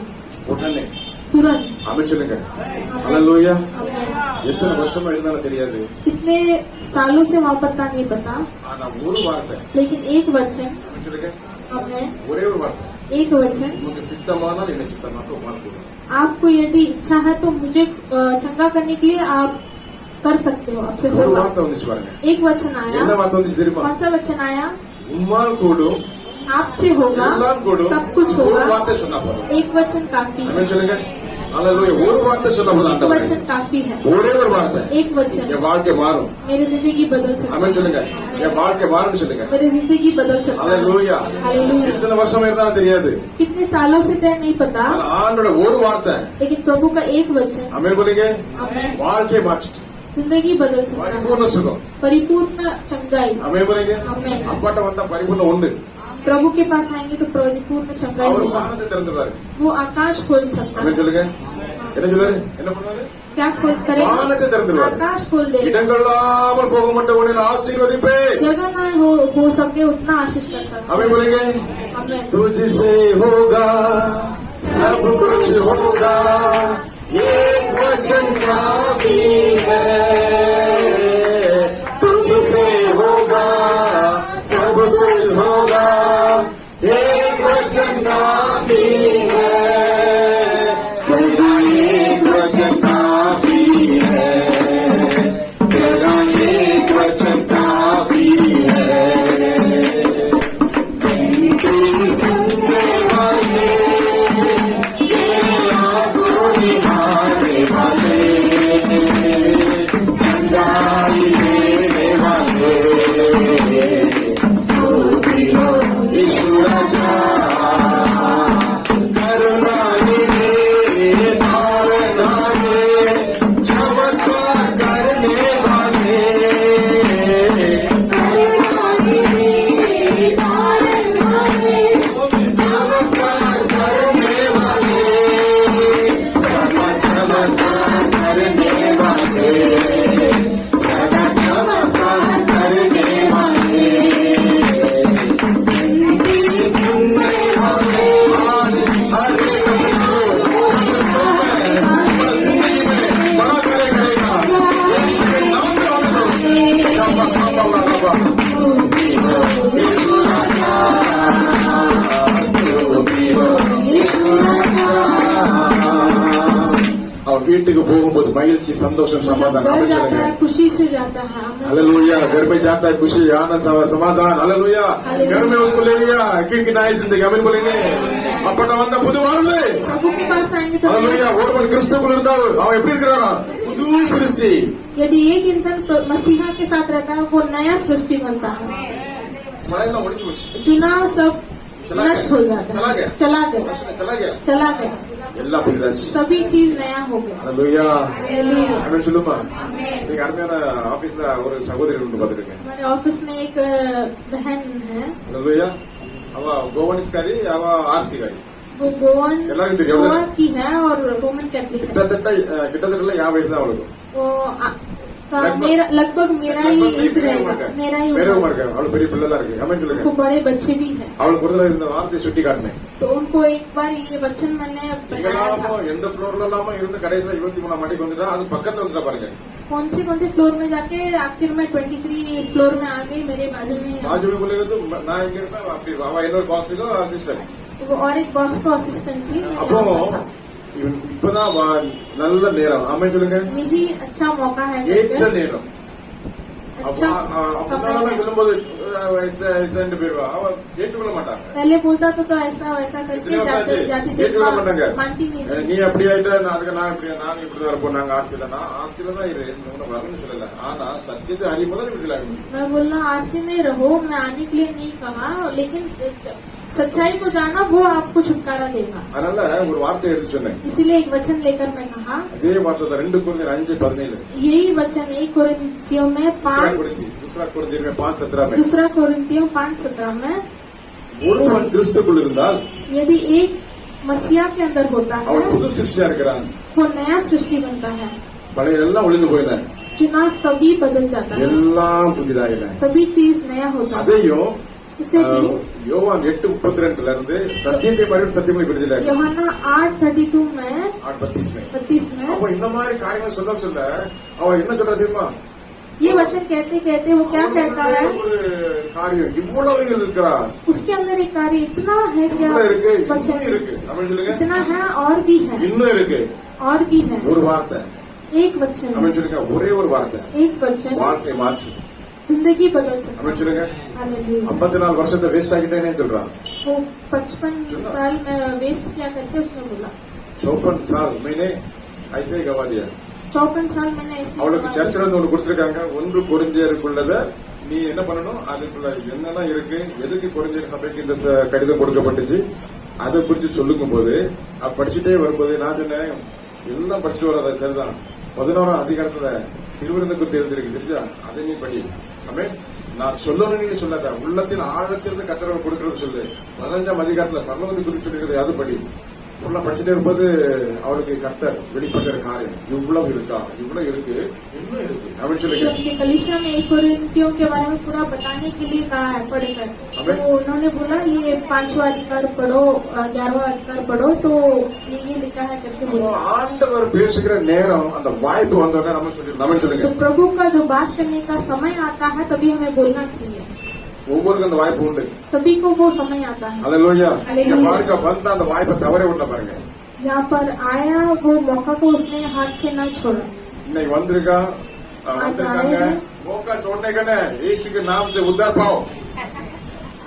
உடனே तुरंत ஆமென் சொல்லுங்க. ஹalleluya आमेन। எத்தனை வருஷமா இருந்தாலும் தெரியாது. कितने सालों से वहाँ पर था नहीं पता, ஆனா ஒரு வார்த்தை लेकिन एक वचन ஆமென் சொல்லுங்க. हमें ஒரே ஒரு வார்த்தை एक वचन உங்களுக்கு சித்தமானால் என்ன சித்தமாக மாறும். आपको यदि इच्छा है तो मुझे चंगा करने के लिए आप कर सकते हो। आपसे ஒரு होगा। வார்த்தை வந்துச்சு பாருங்க. एक वचन आया। என்ன வார்த்தை வந்துச்சு தெரியுமா? कौन सा वचन आया? உம்மால் கூடும் आपसे होगा, எல்லாம் கூடும் सब कुछ ஒரு होगा। வார்த்தை சொன்னா போதும். एक वचन काफी है। ஆமென் சொல்லுங்க. ஹalleluya ஒரு வார்த்தை சொன்னா போதும். एक ஆண்டவரே वचन काफी है। ஒரே ஒரு வார்த்தை एक वचन என் வாழ்க்கை மாறும். मेरी जिंदगी बदल सकती ஆமென் है। சொல்லுங்க. என் வாழ்க்கை மாறும் சொல்லுங்க. मेरी जिंदगी बदल सकती है। ஹalleluya हालेलुया। எத்தனை வருஷமா இருந்தாலும் தெரியாது. कितने सालों से तय नहीं पता, ஆனா ஆண்டோட ஒரு வார்த்தை लेकिन प्रभु का एक वचन ஆமென் बोलेंगे हमें வாழ்க்கையை மாற்றிட்டு जिंदगी बदल सकता है। பரிபூர்ண சுகம் परिपूर्ण चंगाई ஆமென் बोलेंगे हमें அப்பாட்ட வந்தா பரிபூர்ணம் உண்டு. प्रभु के पास आएंगे तो परिपूर्ण चंगाई அவர் होगा। வானத்தை திறந்துவாரு. वो आकाश खोल सकता ஆமென் है। சொல்லுங்க. என்ன சொல்றாரு? என்ன பண்ணுவாரு? क्या खोल करेगा? வானத்தை திறந்துவாரு. आकाश खोल देगा। இடங்கள்லாமல் போக மட்டும் உன்னை ஆசீர்வதிப்பேன். जगह ना हो सके उतना आशीष कर सकता आमेन बोलेंगे हमें तुझसे होगा सब कुछ होगा एक वचन काफी है. तुझसे होगा सब कुछ होगा एक वचन काफी है. तेरा एक वचन काफी है. तेरा एक वचन काफी है. तेरी सुनने वाले तेरे आंसू निहारने वाले चंगाई देने वाले स्तुति हो यीशु राजा. करुणा निधि तारना दे चमत्कार करने वाले चमत्कार करने वाले सदा चमत्कार करने वाले सदा चमत्कार करने वाले तेरी सुनने वाले आज हर एक जिंदगी में बड़ा करेगा. यीशु के नाम में आनंद शाबा खाबा लाबा यीशु राजा स्तुति हो यीशु राजा. और வீட்டுக்கு போகும்போது மகிழ்ச்சி சந்தோஷம் சமாதானம் घर ஆமென் जाता சொல்லுங்க. है खुशी से जाता है। हमें हालेलुया घर में जाता है खुशी आनंद समाधान. हालेलुया घर में उसको ले लिया क्योंकि नई जिंदगी. आमेन बोलेंगे அப்பட்ட வந்த புது வாழ்வு. प्रभु के पास आएंगे तो हालेलुया ஒருவன் கிறிஸ்துவுக்குள் இருந்தால் அவன் எப்படி இருக்கிறானா புது சிருஷ்டி. यदि एक इंसान मसीहा के साथ रहता है वो नया सृष्टि बनता है। மழையெல்லாம் ஒழிஞ்சு போச்சு. चुना सब चला नष्ट गया। हो जाता चला है। गया। चला गया चला गया चला गया எல்லாம் புதிதாச்சு. सभी चीज नया हो गया। Hallelujah hallelujah. ஆமென் சொல்லுமா. आमीन। நீங்க அருமையான ஆபீஸ்ல ஒரு சகோதரி ஒன்று பார்த்துருக்கேன். हमारे ऑफिस में एक बहन है, हालेलुया அவ கோவனிஸ்காரி அவ ஆர்சிகாரி वो गोवन எல்லாருக்கும் தெரியும். गोवा की है और रोमन कैथलिक है। கிட்டத்தட்ட 50 வயசு தான் அவளுக்கு. वो लगभग मेरा ही एज रहेगा, मेरा ही मेरे होगा। उम्र का அவளு பெரிய பிள்ளைலாம் இருக்கு ஆமென் उनको சொல்லுங்க बड़े बच्चे भी हैं, அவளுக்கு ஒரு தடவை இந்த வார்த்தையை சுட்டி காட்டினேன் तो उनको एक बार ये वचन मैंने बताया था। இங்கெல்லாமோ எந்த ஃப்ளோர்ல எல்லாமோ இருந்து கடைசியில 23 மாடிக்கு வந்துட்டா அது பக்கத்துல வந்துட்டா பாருங்க कौन से फ्लोर में जाके आखिर में 23 फ्लोर में आ गई, मेरे बाजू में बाजू में बोलेगा तो நான் இங்க இருப்பேன் அப்படி அவ இன்னொரு பாஸுக்கு அசிஸ்டன்ட் वो और एक बॉस को असिस्टेंट थी, मैं அப்போ यहाँ पर था। இவன் இப்பதான் நல்ல நேரம் ஆமென் சொல்லுங்க यही अच्छा मौका है, ஏற்ற நேரம் अच्छा அப்பதான் समय है। சொல்லும்போது ரெண்டு பேர் அவ ஏற்றுக்கொள்ள மாட்டாங்க पहले बोलता तो ऐसा वैसा करके इतने जाते वर्ष जाती थी, ஏற்றுக்கொள்ள மாட்டாங்க मानती नहीं थी। நீ அப்படி ஆயிட்ட அதுக்கு நான் இப்படி இருப்போம் நாங்க ஆர்சியில தான் இரு வரணும்னு சொல்லல ஆனா சத்தியத்தை அறியும்போது விடுதலை ஆகும் मैं बोलना आरसी में रहो, मैं आने के लिए नहीं कहा, लेकिन सच्चाई को जाना वो आपको छुटकारा देगा। அதனால ஒரு வார்த்தை எடுத்து சொன்னேன் इसीलिए एक वचन लेकर मैं कहा, அதே வார்த்தை தான் 2 கொரிந்தியர் 5:17 यही वचन 1 कोरिन्थियों में 5 दूसरा कोरिन्थियर में 5:17 में दूसरा कोरिन्थियों 5:17 में ஒருவன் கிறிஸ்துக்குள் இருந்தால் यदि एक मसीहा के अंदर होता है அவன் புது சிருஷ்டியா இருக்கிறான் वो नया सृष्टि बनता है, பழைய எல்லாம் ஒளிந்து போயின चुना सभी बदल जाता है, எல்லாம் புதிதாயின सभी चीज नया होता है। அதையும் उसे भी யோவான் 8:32 இருந்து சத்தியத்தை மறுபடியும் சத்தியங்களை விடுதலை यूहन्ना 8:32 में 8:32 में 32 में அப்போ இந்த மாதிரி காரியங்களை சொல்ல அவன் என்ன சொல்றா தெரியுமா ये वचन कहते कहते वो क्या कहता है, ஒரு காரியம் இவ்வளவு இருக்கிறா उसके अंदर एक कार्य इतना है क्या, இவ்வளவு இருக்கு இன்னும் वचन இருக்கு அப்படின்னு சொல்லுங்க इतना है और भी है, இன்னும் இருக்கு और भी है। ஒரு வார்த்தை एक वचन, அப்படின்னு சொல்லுங்க ஒரே ஒரு வார்த்தை एक वचन வாழ்க்கை மாற்று जिंदगी बदल सकता அப்படின்னு சொல்லுங்க है। हालेलुया। 54 வருஷத்தை வேஸ்ட் ஆகிட்டேனே சொல்றான் वो 55 साल में वेस्ट किया करके उसने बोला, 54 साल मैंने ऐसे ही गवा दिया 54 साल मैंने ऐसे அவளுக்கு சர்ச்சில் இருந்து ஒன்று கொடுத்திருக்காங்க 1 கொரிந்தியருக்குள்ளத நீ என்ன பண்ணணும் அதுக்குள்ள என்னெல்லாம் இருக்கு எதுக்கு கொரிந்தியர் சபைக்கு இந்த கடிதம் கொடுக்கப்பட்டுச்சு அதை குறித்து சொல்லுக்கும் போது படிச்சுட்டே வரும்போது நான் சொன்னேன் எல்லாம் படிச்சுட்டு வர சரிதான் 11ஆம் அதிகாரத்துல திருவிருந்துக்கு தெரிஞ்சிருக்கு தெரிஞ்சா அதை நீ படி ஆமென் நான் சொல்லணும்னு நீ சொல்லாத உள்ளத்தின் ஆழத்திலிருந்து கர்த்தர் கொடுக்கறது சொல்லு 15ஆம் அதிகாரத்துல பரலோகத்தை குறித்து சொல்லிருக்கிறது அது படி உள்ள படிச்சுட்டே இருக்கும்போது அவளுக்கு கர்த்தர் வெளிப்பட்ட காரியம் இவ்வளவு இருக்கா இவ்வளவு இருக்கு இன்னும் இருக்கு அப்படின்னு சொல்லுங்க उनके कलीसिया में 1 कोरिन्थियों के बारे में पूरा बताने के लिए कहा है पढ़कर, तो उन्होंने बोला ये 5वां अधिकार पढ़ो, 11वां अधिकार पढ़ो, तो ये लिखा है करके बोला। ஆண்டவர் பேசுகிற நேரம் அந்த வாய்ப்பு வந்தோடனே நம்ம சொல்லுங்க तो प्रभु का जो बात करने का समय आता है तभी हमें बोलना चाहिए, ஒவ்வொருக்கும் அந்த வாய்ப்பு உண்டு सभी को वो समय आता है। அல்லேலூயா அல்லேலூயா। இங்க பாருங்க வந்த அந்த வாய்ப்பை தவறே விட பாருங்க यहाँ पर आया वो मौका को उसने हाथ से न छोड़ा। இன்னைக்கு வந்திருக்காங்க मौका छोड़ने का नहीं यीशु के नाम से उद्धार पाओ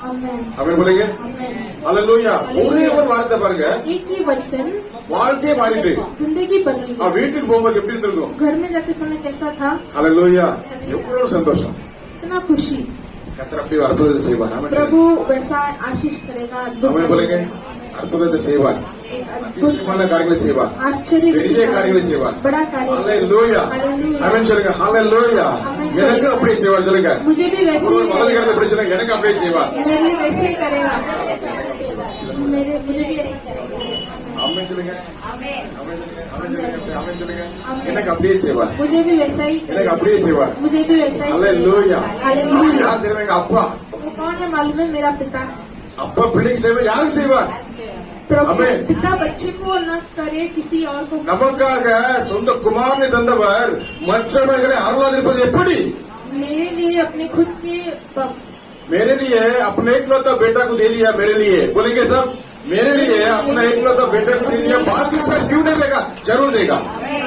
आमेन हमें बोलेंगे आमेन। அல்லேலூயா ஒரே ஒரு வார்த்தை பாருங்க एक ही वचन வாழ்க்கையே மாறிட்டு जिंदगी बदल गई। வீட்டுக்கு போகும்போது எப்படி இருந்திருக்கும் घर में जाते समय कैसा था, அல்லேலூயா எவ்வளவு சந்தோஷம் इतना खुशी। கர்த்தர் அப்படி அற்புதத்தை செய்வார் ஆமென் प्रभु वैसा आशीष करेगा, हमें बोलेंगे அற்புதத்தை செய்வார் एक अद्भुत அதிசயமான காரியங்களை செய்வார் आश्चर्य பெரிய காரியங்களை செய்வார் बड़ा कार्य। ஹalleluya हालेलुया। ஆமென் சொல்லுங்க ஹalleluya எனக்கு அப்படியே செய்வார் சொல்லுங்க मुझे भी वैसे ही வலது करेगा, கரத்தை பிடிச்சு சொல்லுங்க எனக்கு அப்படியே செய்வார் मेरे लिए वैसे ही करेगा, मुझे भी ऐसे करेगा। ஆமென் சொல்லுங்க ஆமென் சொல்லுங்க ஆமென் சொல்லுங்க ஆமென் சொல்லுங்க எனக்கு அப்படியே செய்வார் मुझे भी वैसा ही எனக்கு करेगा, அப்படியே செய்வார் मुझे भी वैसा ही ஹalleluya करेगा। हालेलुया। யார் தெரியுமா அப்பா वो कौन है मालूम है, मेरा पिता। அப்பா பிள்ளைக்கு செய்வார் யாருக்கு செய்வார் प्रभु आमेन। पिता बच्चे को न करे किसी और को। நமக்காக சொந்த குமாரனை தந்தவர் மற்றவர்களை அருளாதிருப்பது எப்படி मेरे लिए अपने खुद के मेरे लिए अपने इकलौता बेटा को दे दिया मेरे लिए बोलेंगे सब मेरे लिए अपना इकलौता बेटा को दे दिया बाकी सब क्यों नहीं देगा जरूर देगा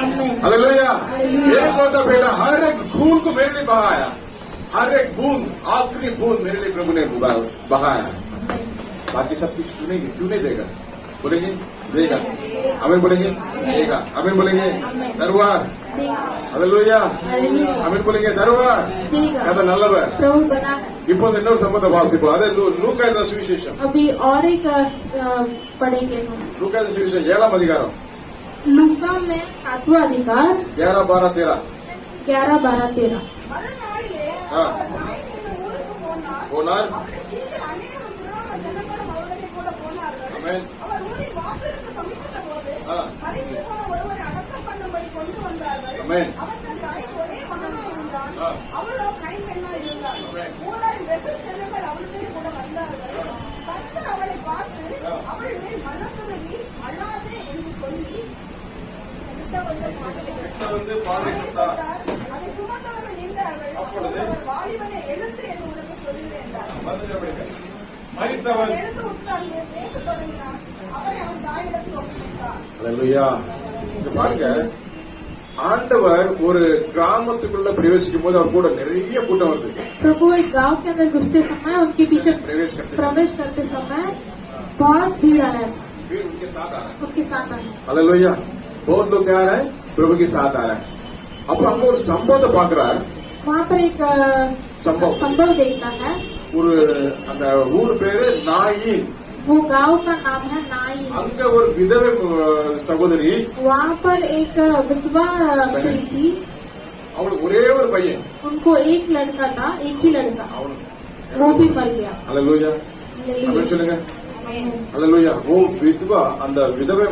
आमेन। Hallelujah hallelujah. मेरे इकलौता बेटा हर एक खून को मेरे लिए बहाया हर एक बूंद आखिरी बूंद मेरे लिए प्रभु ने बहाया बाकी सब कुछ क्यों नहीं देगा बोलेंगे देगा आमीन बोलेंगे देगा आमीन बोलेंगे दरबार देगा। Hallelujah hallelujah. आमीन बोलेंगे दरबार देगा। कथा நல்லவர் प्रभु बना है। இப்போது இன்னொரு சம்பந்தம் வாசிப்போம் அதே லூக்கா எழுதின சுவிசேஷம் अभी और एक पढ़ेंगे हम லூக்கா எழுதின சுவிசேஷம் 7ஆம் அதிகாரம் लूका में 7वां अधिकार 11 12 13 11 12 13। மறுநாளிலே ஆ. அவர் நாயகனின் ஊருக்கு போனார். போனார் அவருடைய சீஷர் அநேகரும் திரளான ஜனங்களும் அவருடனே கூட போனார்கள். ஆமென். அவர் ஊரின் வாசலுக்கு சமீபத்த போது ஆ. மரித்து போன ஒருவரை அடக்கம் பண்ணும்படி கொண்டு வந்தார்கள். ஆமென். அவர் தன் தாய்க்கு ஒரே மகனாய் விட்டவர்கள் பாடுகிறார். வந்து பாடுகின்றார். அதை சுமந்தவர்கள் நின்றார்கள். அப்பொழுது அவர் வாலிபனை எழுந்து என்று உனக்கு சொல்லுகிறேன் என்றார். மரித்தவன் எழுந்து உட்கார்ந்து பேசத் தொடங்கினார். அவரை அவன் தாயிடத்தில் ஒப்புவித்தார். அல்லேலூயா. இங்க பாருங்க, ஆண்டவர் ஒரு கிராமத்துக்குள்ள பிரவேசிக்கும் போது அவர் கூட நிறைய கூட்டம் வருது. प्रभु एक गांव के अंदर घुसते समय उनके पीछे प्रवेश करते समय बहुत भीड़ आया था, फिर उनके साथ आ रहा है. उनके साथ आए. அல்லேலூயா. बहुत लोग क्या आ रहा है, प्रभु के साथ आ रहा है. அப்போ அங்க ஒரு சம்பவத்தை பாக்குறார். वहाँ पर एक संभव देखता है. ஒரு அந்த ஊர் பேரு நாயின். वो गांव का नाम है नाई. அங்க ஒரு விதவை சகோதரி. वहाँ पर एक विधवा स्त्री थी. அவளுக்கு ஒரே ஒரு பையன். उनको एक लड़का था, एक ही लड़का, அவனுக்கு वो भी मर गया. அல்லேலூயா. ஆமென் சொல்லுங்க. அல்லேலூயா. ஓ விதவா, அந்த விதவை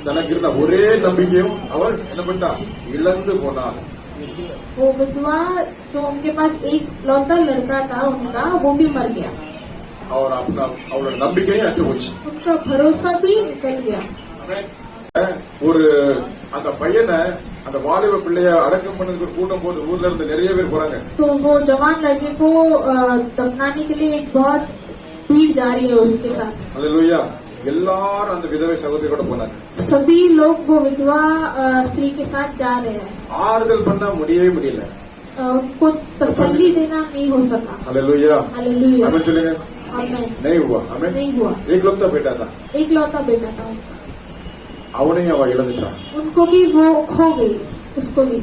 தனக்கு இருந்த ஒரே நம்பிக்கையும் அவள் என்ன பண்ணிட்டா, இழந்து போனாள். वो विधवा जो उनके पास एक लौता लड़का था उनका, वो भी मर गया. அவர் அவளோட நம்பிக்கையும் அச்சு போச்சு. उनका भरोसा भी निकल गया. ஒரு அந்த பையனை, அந்த வாலிப பிள்ளைய அடக்கம் பண்ணதுக்கு ஒரு கூட்டம் போது ஊர்ல இருந்து நிறைய பேர் போறாங்க. तो वो जवान लड़के को दफनाने के लिए एक बहुत भीड़ जा रही है उसके साथ. அல்லேலூயா. எல்லாரும் அந்த விதவை சகோதரியோட போனாங்க. सभी लोग वो विधवा स्त्री के साथ जा रहे हैं. ஆறுதல் பண்ண முடியவே முடியல. उनको तसल्ली देना नहीं हो सका. அல்லேலூயா. हालेलुया. आमेन சொல்லுங்க. आमेन. नहीं हुआ. आमेन. नहीं हुआ. एक लौता बेटा था. एक लौता बेटा था उनका. அவனையும் அவ இழந்துட்டான். उनको भी वो खो गई, उसको भी.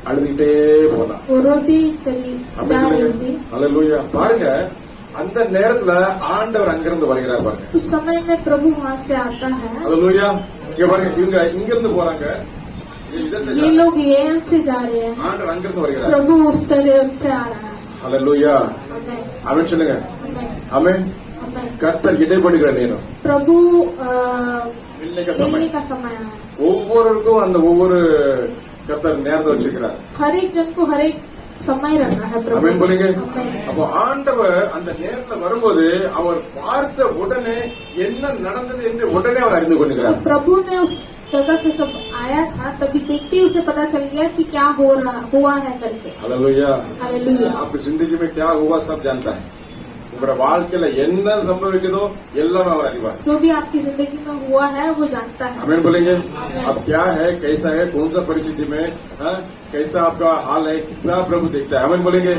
அழுதுகிட்டே போனா. वो रोती चली जा रही थी. அல்லேலூயா. பாருங்க, அந்த நேரத்துல ஆண்டவர் அங்கிருந்து வருகிறார் பாருங்க. उस समय में प्रभु वहाँ से आता है. அல்லேலூயா. இங்க பாருங்க, இவங்க இங்கிருந்து போறாங்க. ये लोग ये से जा रहे हैं. ஆண்டவர் அங்கிருந்து வருகிறார். प्रभु उस तरफ से आ रहा है. அல்லேலூயா. आमेन. ஆமென் சொல்லுங்க. आमेन. ஆமென். आमेन. கர்த்தர் இடைப்படுகிற நேரம், प्रभु மில்லைக்க मिलने சமயம். का समय है. ஒவ்வொருக்கும் அந்த ஒவ்வொரு கர்த்தர் நேரத்தை வச்சிருக்கிறார். हर एक जन को हर एक समय रखा है प्रभु. ஆமென் போலீங்க. आमेन. அப்போ ஆண்டவர் அந்த நேரத்துல வரும்போது அவர் பார்த்த உடனே என்ன நடந்தது என்று உடனே அவர் அறிந்து तो கொள்கிறார். प्रभु ने उस जगह से सब आया था, तभी देखते ही उसे पता चल गया कि क्या हुआ है करके. அல்லேலூயா. हालेलुया. आपकी जिंदगी में क्या हुआ सब जानता है. உங்களோட வாழ்க்கையில என்ன சம்பவிக்குதோ எல்லாமே அவர் அறிவார். जो भी आपकी जिंदगी में हुआ है वो जानता है. आमीन बोलेंगे. अब क्या है, कैसा है, कौन सा परिस्थिति में कैसा आपका हाल है, किसा प्रभु देखता है. आमीन बोलेंगे.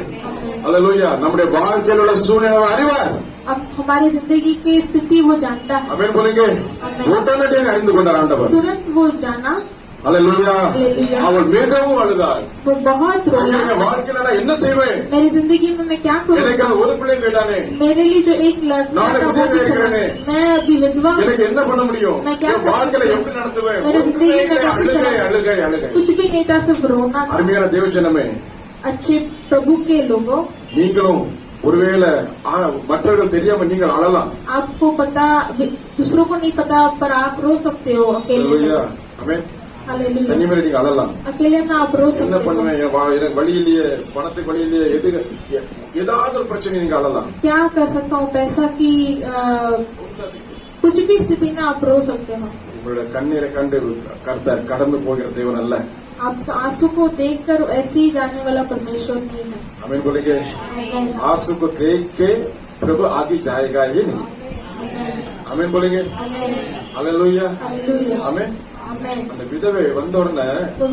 हालेलुया. நம்முடைய வாழ்க்கையில் உள்ள சூழ்நிலை அவர் அறிவார். अब हमारी जिंदगी की स्थिति वो जानता है. आमीन बोलेंगे. உடனடியாக அறிந்து கொண்டார் ஆண்டவர். तुरंत वो जाना. हालेलुया. हालेलुया. அவள் மிகவும் அழுதாள். वो बहुत रोया. என் வாழ்க்கையில நான் என்ன செய்வேன், मेरी जिंदगी में मैं क्या करूँ. எனக்கு அந்த ஒரு பிள்ளை வேண்டானே, मेरे लिए जो एक लड़का நானே था, वो விதவை भी இருக்கிறேனே, छोड़ा. मैं अभी विधवा हूँ. எனக்கு என்ன பண்ண முடியும், मैं क्या என் வாழ்க்கையில எப்படி நடத்துவேன். मेरी जिंदगी में कैसे அழுகை चलाऊं? அழுகை அழுகை. कुछ भी नहीं था, सिर्फ रोना था. அருமையான தேவஜனமே, अच्छे प्रभु के लोगों, நீங்களும் ஒருவேளை மற்றவர்கள் தெரியாம நீங்கள் அழலாம். आपको पता, दूसरों को नहीं पता, पर आप रो सकते हो अकेले. அல்லேலூயா. ஆமென். हालेलुया. தனிமையில நீங்க அழலாம். अकेले में आप रो என்ன सकते हो. பண்ணுவேன், எனக்கு வழி இல்லையே, பணத்துக்கு வழி இல்லையே, ஏதாவது ஒரு பிரச்சனை நீங்க அழலாம். क्या कर सकता हूँ, पैसा की कुछ भी स्थिति में आप रो सकते हो. உங்களுடைய கண்ணீரை கண்டு கர்த்தர் கடந்து போகிற தேவன் அல்ல. आपका आंसू को देखकर ऐसे ही जाने वाला परमेश्वर नहीं है. आमीन बोलेंगे. आमेन. आंसू को देख के प्रभु आगे जाएगा ही नहीं. आमीन बोलेंगे. आमेन. हालेलुया. हालेलुया. आमीन. आमेन. அந்த விதவை வந்த உடனே तो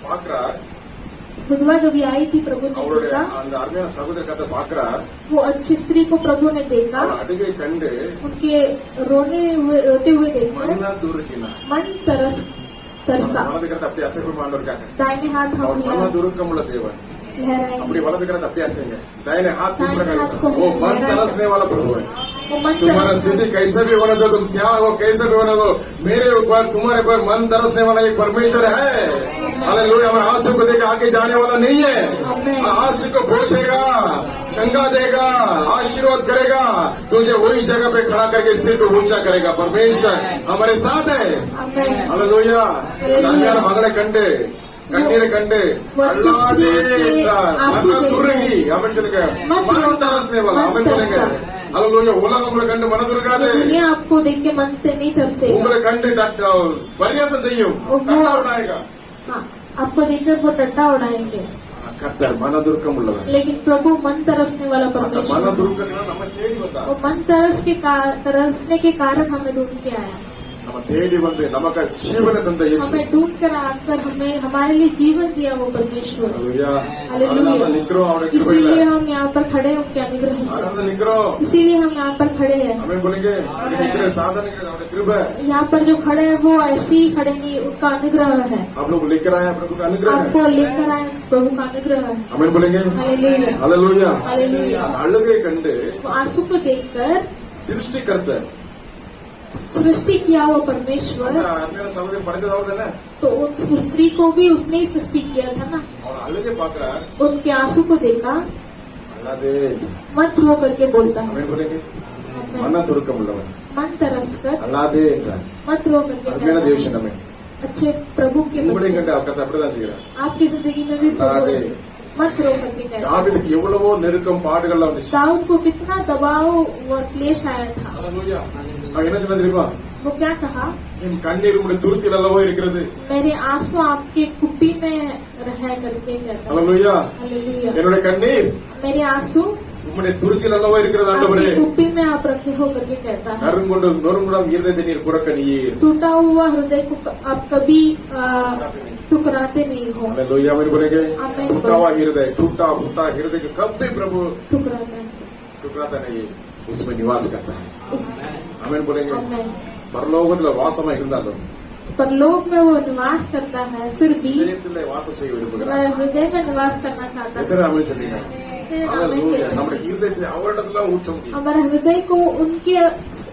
பாக்குறார், विधवा जब भी आई थी, प्रभु ने அவருடைய देखा, அந்த அருமையான சகோதரி கத்தை பாக்குறார். वो अच्छी स्त्री को प्रभु ने देखा. அவள் அழுகை கண்டு उनके रोते हुए देखकर மன்னா துருக்கினார். मन तरसा. வலது கரத்தை அப்படி அசைப்பு ஆண்டவருக்காக. दाहिने हाथ அவர் हम மன துருக்கம் உள்ள தேவன். लहराएंगे. அப்படி वलद करत अपने आसेंगे, दाहिने हाथ किस प्रकार दाहिने हाथ को वो मन लहराएंगे। तरसने वाला प्रभु है. वो मन तुम्हारा तरस- स्थिति कैसे भी होने दो, तुम क्या हो कैसे भी होने दो, मेरे ऊपर तुम्हारे ऊपर मन तरसने वाला एक परमेश्वर है. हालेलुया. हमारे आंसू को देकर आगे जाने वाला नहीं है. आमीन। आंसू को पोछेगा, चंगा देगा, आशीर्वाद करेगा, तुझे वही जगह पे खड़ा करके सिर को ऊंचा करेगा. परमेश्वर हमारे साथ है. आमेन. हालेलुया. நன்மையான மகளை கண்டு கண்ணீரை கண்டு அல்லாதே என்றார். மன துருகி. அவன் சொல்லுங்க, மன் தரஸ்னே வாலா. அவன் சொல்லுங்க, அல்லேலூயா உலகம் உங்களை கண்டு மனதுருகாது ये दुनिया आपको देख के मन से नहीं तरसेगा। உங்களை கண்டு பரியாசம் செய்யும் தட்டா விடாயகா हाँ, आपको देखकर वो टट्टा उड़ाएंगे, கர்த்தர் மனதுருக்கம் உள்ளவர் लेकिन प्रभु मन तरसने वाला அந்த परमेश्वर, மனதுருக்கத்தினால நம்ம தேடி வந்தார் वो मन तरसने के कारण हमें ढूंढ के आया, நம்ம தேடி வந்து நமக்கு ஜீவனை தந்த இயேசு हमें ढूंढ कर आकर हमें हमारे लिए जीवन दिया वो परमेश्वर। அல்லேலூயா हालेलुया। அதனால நிக்கிறோம் அவருடைய கிருபையில इसीलिए हम यहाँ पर खड़े हैं उनके अनुग्रह से, அதனால நிக்கிறோம் इसीलिए हम यहाँ पर खड़े हैं। ஆமென் बोलेंगे நிக்கிற சாதனை அவருடைய கிருபை यहाँ पर जो खड़े हैं वो ऐसे ही खड़े नहीं, उनका अनुग्रह है। आप लोग लेकर आए प्रभु का अनुग्रह है आपको लेकर आए प्रभु का अनुग्रह है। ஆமென் बोलेंगे हालेलुया அல்லேலூயா हालेलुया। அந்த அழுகை கண்டு वो आंसू को देखकर சிருஷ்டிகர்த்தர் सृष्टि किया वो परमेश्वर, அந்த அருமையான சகோதரன் படைத்தது அவர் தானே तो उस स्त्री को भी उसने ही सृष्टि किया था ना। அவர் அழுகை பார்க்கிறார் उनके आंसू को देखा, அல்லாதே मत रो करके बोलता है, ஆமென் बोलेंगे மனதுருக்கம் உள்ளவர் मन तरस कर அல்லாதே என்றார் मत रो करके அருமையான कहता है। தேவசனமே अच्छे प्रभु के உங்களையும் बच्चे, கண்டு அவர் கர்த்தர் அப்படிதான் செய்கிறார் आपकी जिंदगी में भी प्रभु अल्लाह ऐसे मत रो करके कहता है। தாவீதுக்கு எவ்வளவோ நெருக்கம் பாடுகள்லாம் வந்துச்சு दाऊद को कितना दबाव और क्लेश आया था, அல்லேலூயா அவன் என்ன சொன்னா தெரியுமா वो क्या कहा, என் கண்ணீர் உடைய துருத்தியில் அல்லவோ இருக்கிறது मेरे आंसू आपके कुप्पी में रह करके कहता है। அல்லேலூயா हालेलुया। என்னுடைய கண்ணீர் मेरे आंसू உம்முடைய துருத்தியில் அல்லவோ இருக்கிறது ஆண்டவரே आपकी कुप्पी में आप रखे हो करके कहता है। நறுங்கொண்டு நொறுங்குடம் இருதயத்தை நீர் புறக்கணியீர் टूटा हुआ हृदय को आप कभी टुकराते नहीं हो। அல்லேலூயா आमीन बोलेंगे आमीन। टूटा हुआ हृदय टूटा फूटा हृदय को कभी प्रभु टुकराते हैं टुकराता नहीं उसमें निवास करता है उस आमीन बोलेंगे हमें பரலோகத்துல வாசமா இருந்தாலும் परलोक में वो निवास करता है, फिर भी இதயத்திலே வாசம் செய்ய விரும்புகிறார் हमारे हृदय में निवास करना चाहता है। எத்தனை ஆமென் சொல்றீங்க फिर हमें அல்லேலூயா कहते हैं, நம்முடைய இருதயத்தை அவரிடத்துல ஊற்ற முடியும் हमारे हृदय को उनके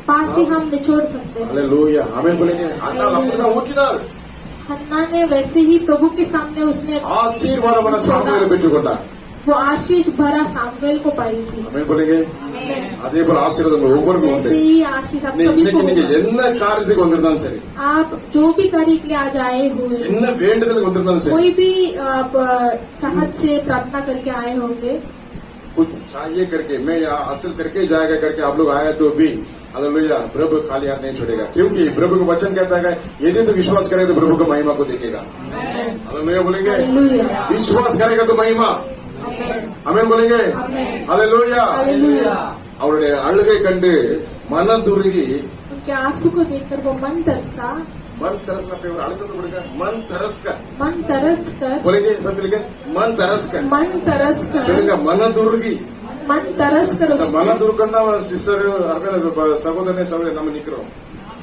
पास ही हम निचोड़ सकते हैं। அல்லேலூயா ஆமென் बोलेंगे அண்ணா அப்படிதான் ஊற்றினார் हन्ना ने वैसे ही प्रभु के सामने उसने ஆசீர்வாதமான சாமுவேலை பெற்றுக்கொண்டார் वो आशीष भरा सामुएल को पाई थी। ஆமென் बोलेंगे அதே போல ஆசீர்வாதங்கள் ஒவ்வொருவருக்கும் वैसे உண்டு ही आशीष आप सभी को இன்னைக்கு நீங்க होगा। என்ன காரியத்துக்கு வந்திருந்தாலும் சரி आप जो भी कार्य के लिए आज आए हुए, என்ன வேண்டுதலுக்கு வந்திருந்தாலும் சரி कोई भी आप चाहत से प्रार्थना करके आए होंगे, कुछ चाहिए करके मैं यहाँ हासिल करके जाएगा करके आप लोग आए तो भी हालेलुया प्रभु खाली हाथ नहीं छोड़ेगा क्योंकि प्रभु का वचन कहता है यदि तो विश्वास करेगा तो प्रभु का महिमा को देखेगा हालेलुया बोलेंगे हालेलुया विश्वास करेगा तो महिमा आमेन आमीन बोलेंगे आमेन हालेलुया हालेलुया। அவருடைய அழுகை கண்டு மனதுருகி उनके आंसू को देखकर वो मन तरसा, மன் தரஸ்ல அப்படி ஒரு அழுத்தத்தை கொடுங்க மன் தரஸ்கர் मन तरस कर, बोलेंगे सब मिलकर मन तरस्कर मन तरस कर, சொல்லுங்க மனதுருகி मन तरस कर இந்த उसने, மனதுருக்கம் தான் சிஸ்டர் அருமையான சகோதரனே சகோதரி நம்ம நிக்கிறோம்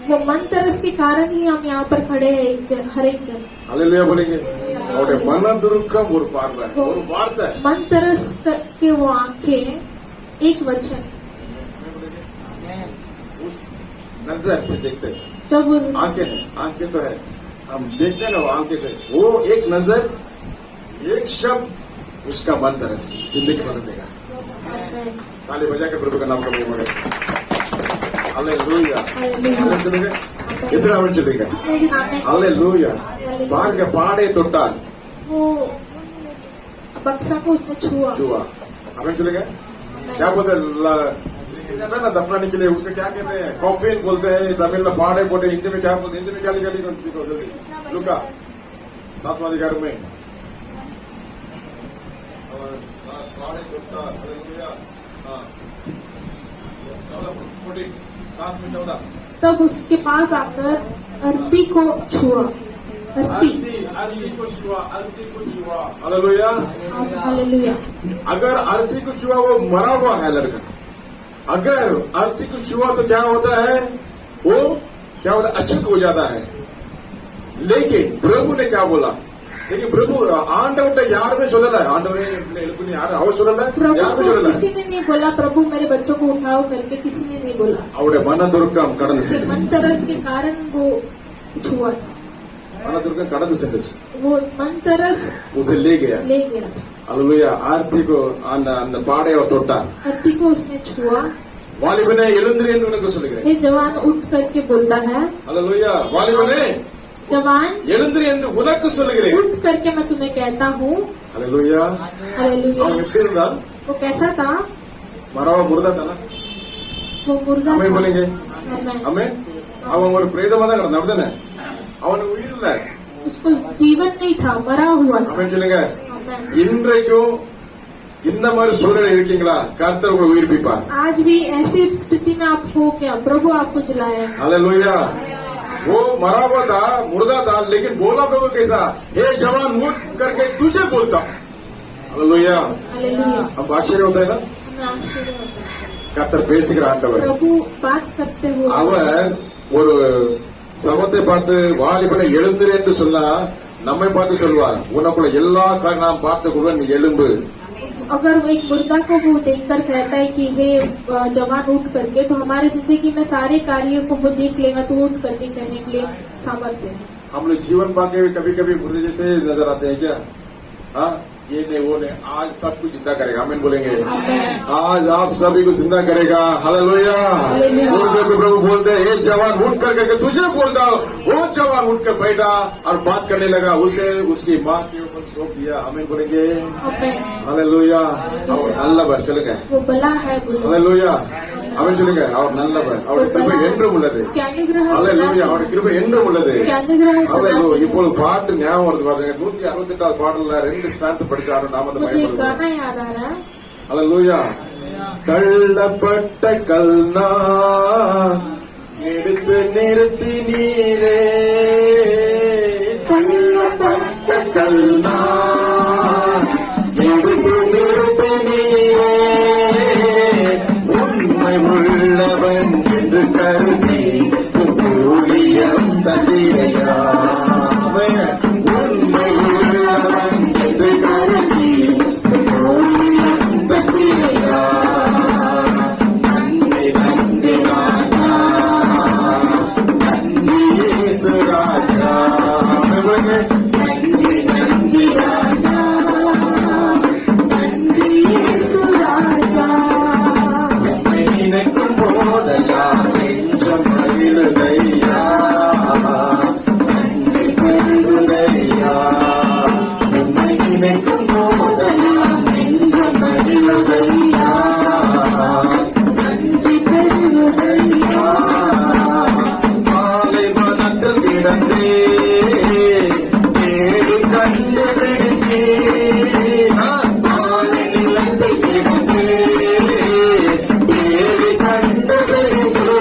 वो मन तरस के कारण ही हम यहाँ पर खड़े हैं हर एक जन। அல்லேலூயா बोलेंगे அவருடைய மனதுருக்கம் ஒரு பார்வை ஒரு வார்த்தை मन तरस के वो आंखें, एक वचन, उस नजर से देखते हैं जब उस आंखें तो है हम देखते हैं ना वो आंखें से वो एक नजर एक शब्द उसका मन तरस जिंदगी बदल देगा ताली बजा के प्रभु का नाम करो मगर हालेलुया आमेन चलेगा कितना आमेन चलेगा हालेलुया बाहर के पाड़े तोटाल वो बक्सा को उसने छुआ, छुआ आमेन चलेगा क्या बोलते हैं जाता है ना दफनाने के लिए उसमें क्या कहते हैं कॉफिन बोलते हैं तमिल में पाड़े बोलते हैं हिंदी में क्या बोलते हैं हिंदी में क्या लिखा जल्दी लुका 7वां अधिकार में पाड़े तोटाल हालेलुया हाँ 7 में 14 तब उसके पास आकर अर्थी को छुआ, अर्थी को छुआ हालेलुया हालेलुया। अगर अर्थी को छुआ वो मरा हुआ है लड़का अगर अर्थी को छुआ तो क्या होता है वो क्या होता है अछूत हो जाता है लेकिन प्रभु ने क्या बोला लेकिन प्रभु आंडवटे यार में சொல்லல ஆண்டவரே எழுப்புनी यार அவர் சொல்லல प्रभु யார் को சொல்லல किसी ने नहीं बोला प्रभु मेरे बच्चों को उठाओ करके, किसी ने नहीं बोला। அவருடைய மனதுருக்கம் கடந்து उसके சென்றுச்சு मन तरस के कारण वो छुआ, மனதுருக்கம் கடந்து சென்றுச்சு वो मन तरस उसे ले गया ले गया। அல்லேலூயா ஆர்த்தி को அந்த பாடை அவர் தொட்டார் अर्थी को उसने छुआ। வாலிபனே எழுந்திரு என்று உனக்கு சொல்லுகிறேன் ये जवान उठ करके बोलता है, அல்லேலூயா வாலிபனே जवान எழுந்திரு என்று உனக்கு சொல்லுகிறேன் उठ करके मैं तुम्हें कहता हूँ। அல்லேலூயா हालेलुया। அவன் எப்படி இருந்தான் वो कैसा था? மரவா முருதா தானா वो मुर्दा அமே था। போலீங்க Amen। அமே அவன் ஒரு பிரேதமா தான் கிடந்தான் அப்படிதானே அவனுக்கு உயிர் இல்ல उसको जीवन नहीं था, मरा हुआ था। அமே சொல்லுங்க Amen। இன்றைக்கும் இந்த மாதிரி சூழ்நிலை இருக்கீங்களா கர்த்தர் உங்களை உயிர்ப்பிப்பார் आज भी ऐसी स्थिति में आप हो क्या, प्रभु आपको जलाया। हालेलुया वो मरा हुआ था मुर्दा था लेकिन बोला प्रभु कैसा हे जवान उठ करके तुझे बोलता हूं हालेलुया हालेलुया। अब आश्चर्य होता है ना हमें आश्चर्य होता है। கர்த்தர் பேசுகிற ஆண்டவர் प्रभु बात करते हुए அவர் ஒரு சமத்தை பார்த்து வாலிபனை எழுந்துரு என்று சொன்னா நம்மை பார்த்து சொல்வார் உனக்குள்ள எல்லா காரியம் நான் பார்த்துக்கொள்வேன் நீ எழும்பு अगर वो एक मुर्दा को वो देखकर कहता है कि हे जवान उठ करके, तो हमारी जिंदगी में सारे कार्यों को वो देख लेगा तो उठ करके करने के लिए सामर्थ्य है। हम लोग जीवन पाके भी कभी कभी मुर्दे जैसे नजर आते हैं क्या हाँ ये नहीं वो नहीं आज सब कुछ जिंदा करेगा आमीन बोलेंगे आज आप सभी को जिंदा करेगा हालेलुया मुर्दे को प्रभु बोलते हैं ये जवान उठ कर करके तुझे बोलता वो जवान उठ कर बैठा और बात करने लगा उसे उसकी माँ के ऊपर सौंप दिया आमीन बोलेंगे Amen। हालेलुया और நல்லவர் சொல்லுங்க वो भला है बुरा। हालेलुया आमीन சொல்லுங்க அவர் நல்லவர் அவருடைய கிருபை என்றும் உள்ளது क्या अनुग्रह हालेलुया அவருடைய கிருபை என்றும் உள்ளது क्या अनुग्रह हालेलुया இப்போது பாட்டு ஞாபகம் வருது பாருங்க 168வது பாடல்ல 2 ஸ்டான்ஸ் படிச்சாரு நாமத்தை मुझे एक பயன்படுத்துவோம் गाना याद आ रहा है। हालेलुया தள்ளப்பட்ட கல்னா எடுத்து நிறுத்தி நீரே தள்ளப்பட்ட கல்னா எடுத்து நிறுத்தி நீரே உண்மை உள்ளவன் என்று கருதி ஊழியம் தந்திரையா உண்மை உள்ளவன் என்று கருதி ஊழியம் தந்திரையா நன்றி நன்றி ராஜா நன்றி இயேசு ராஜா நன்றி நன்றி ராஜா नंदी यीशु राजा। உம்மை நினைக்கும் போதெல்லாம் நெஞ்சம் மகிழுதையா நன்றி பெருகுதையா உம்மை நினைக்கும் போதெல்லாம் நெஞ்சம் மகிழுதையா नंदी பெருகுதையா। மாலை மனத்தில் கிடந்தே தேடி கண்டுபிடித்தே நான் மாலை நிலத்தில் கிடந்தே தேடி கண்டுபிடித்தே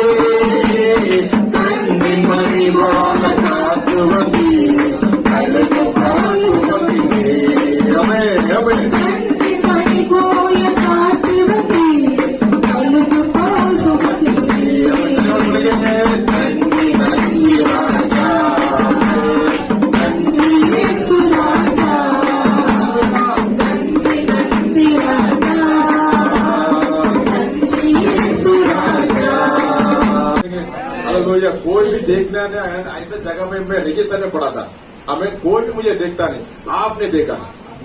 கண்ணின் மணிவான காத்து வந்தே அழகு பால் சுமந்தே அமே அமே नंदी मणि गोय काट बंदी, अलग पाल सुमंदी। நன்றி நன்றி ராஜா नंदी यीशु राजा। नंदी नंदी राजा। नंदी यीशु राजा। हालेलुया कोई भी देखना नहीं ऐसा जगह में मैं रेगिस्तान में पड़ा था हमें कोई भी मुझे देखता नहीं आपने देखा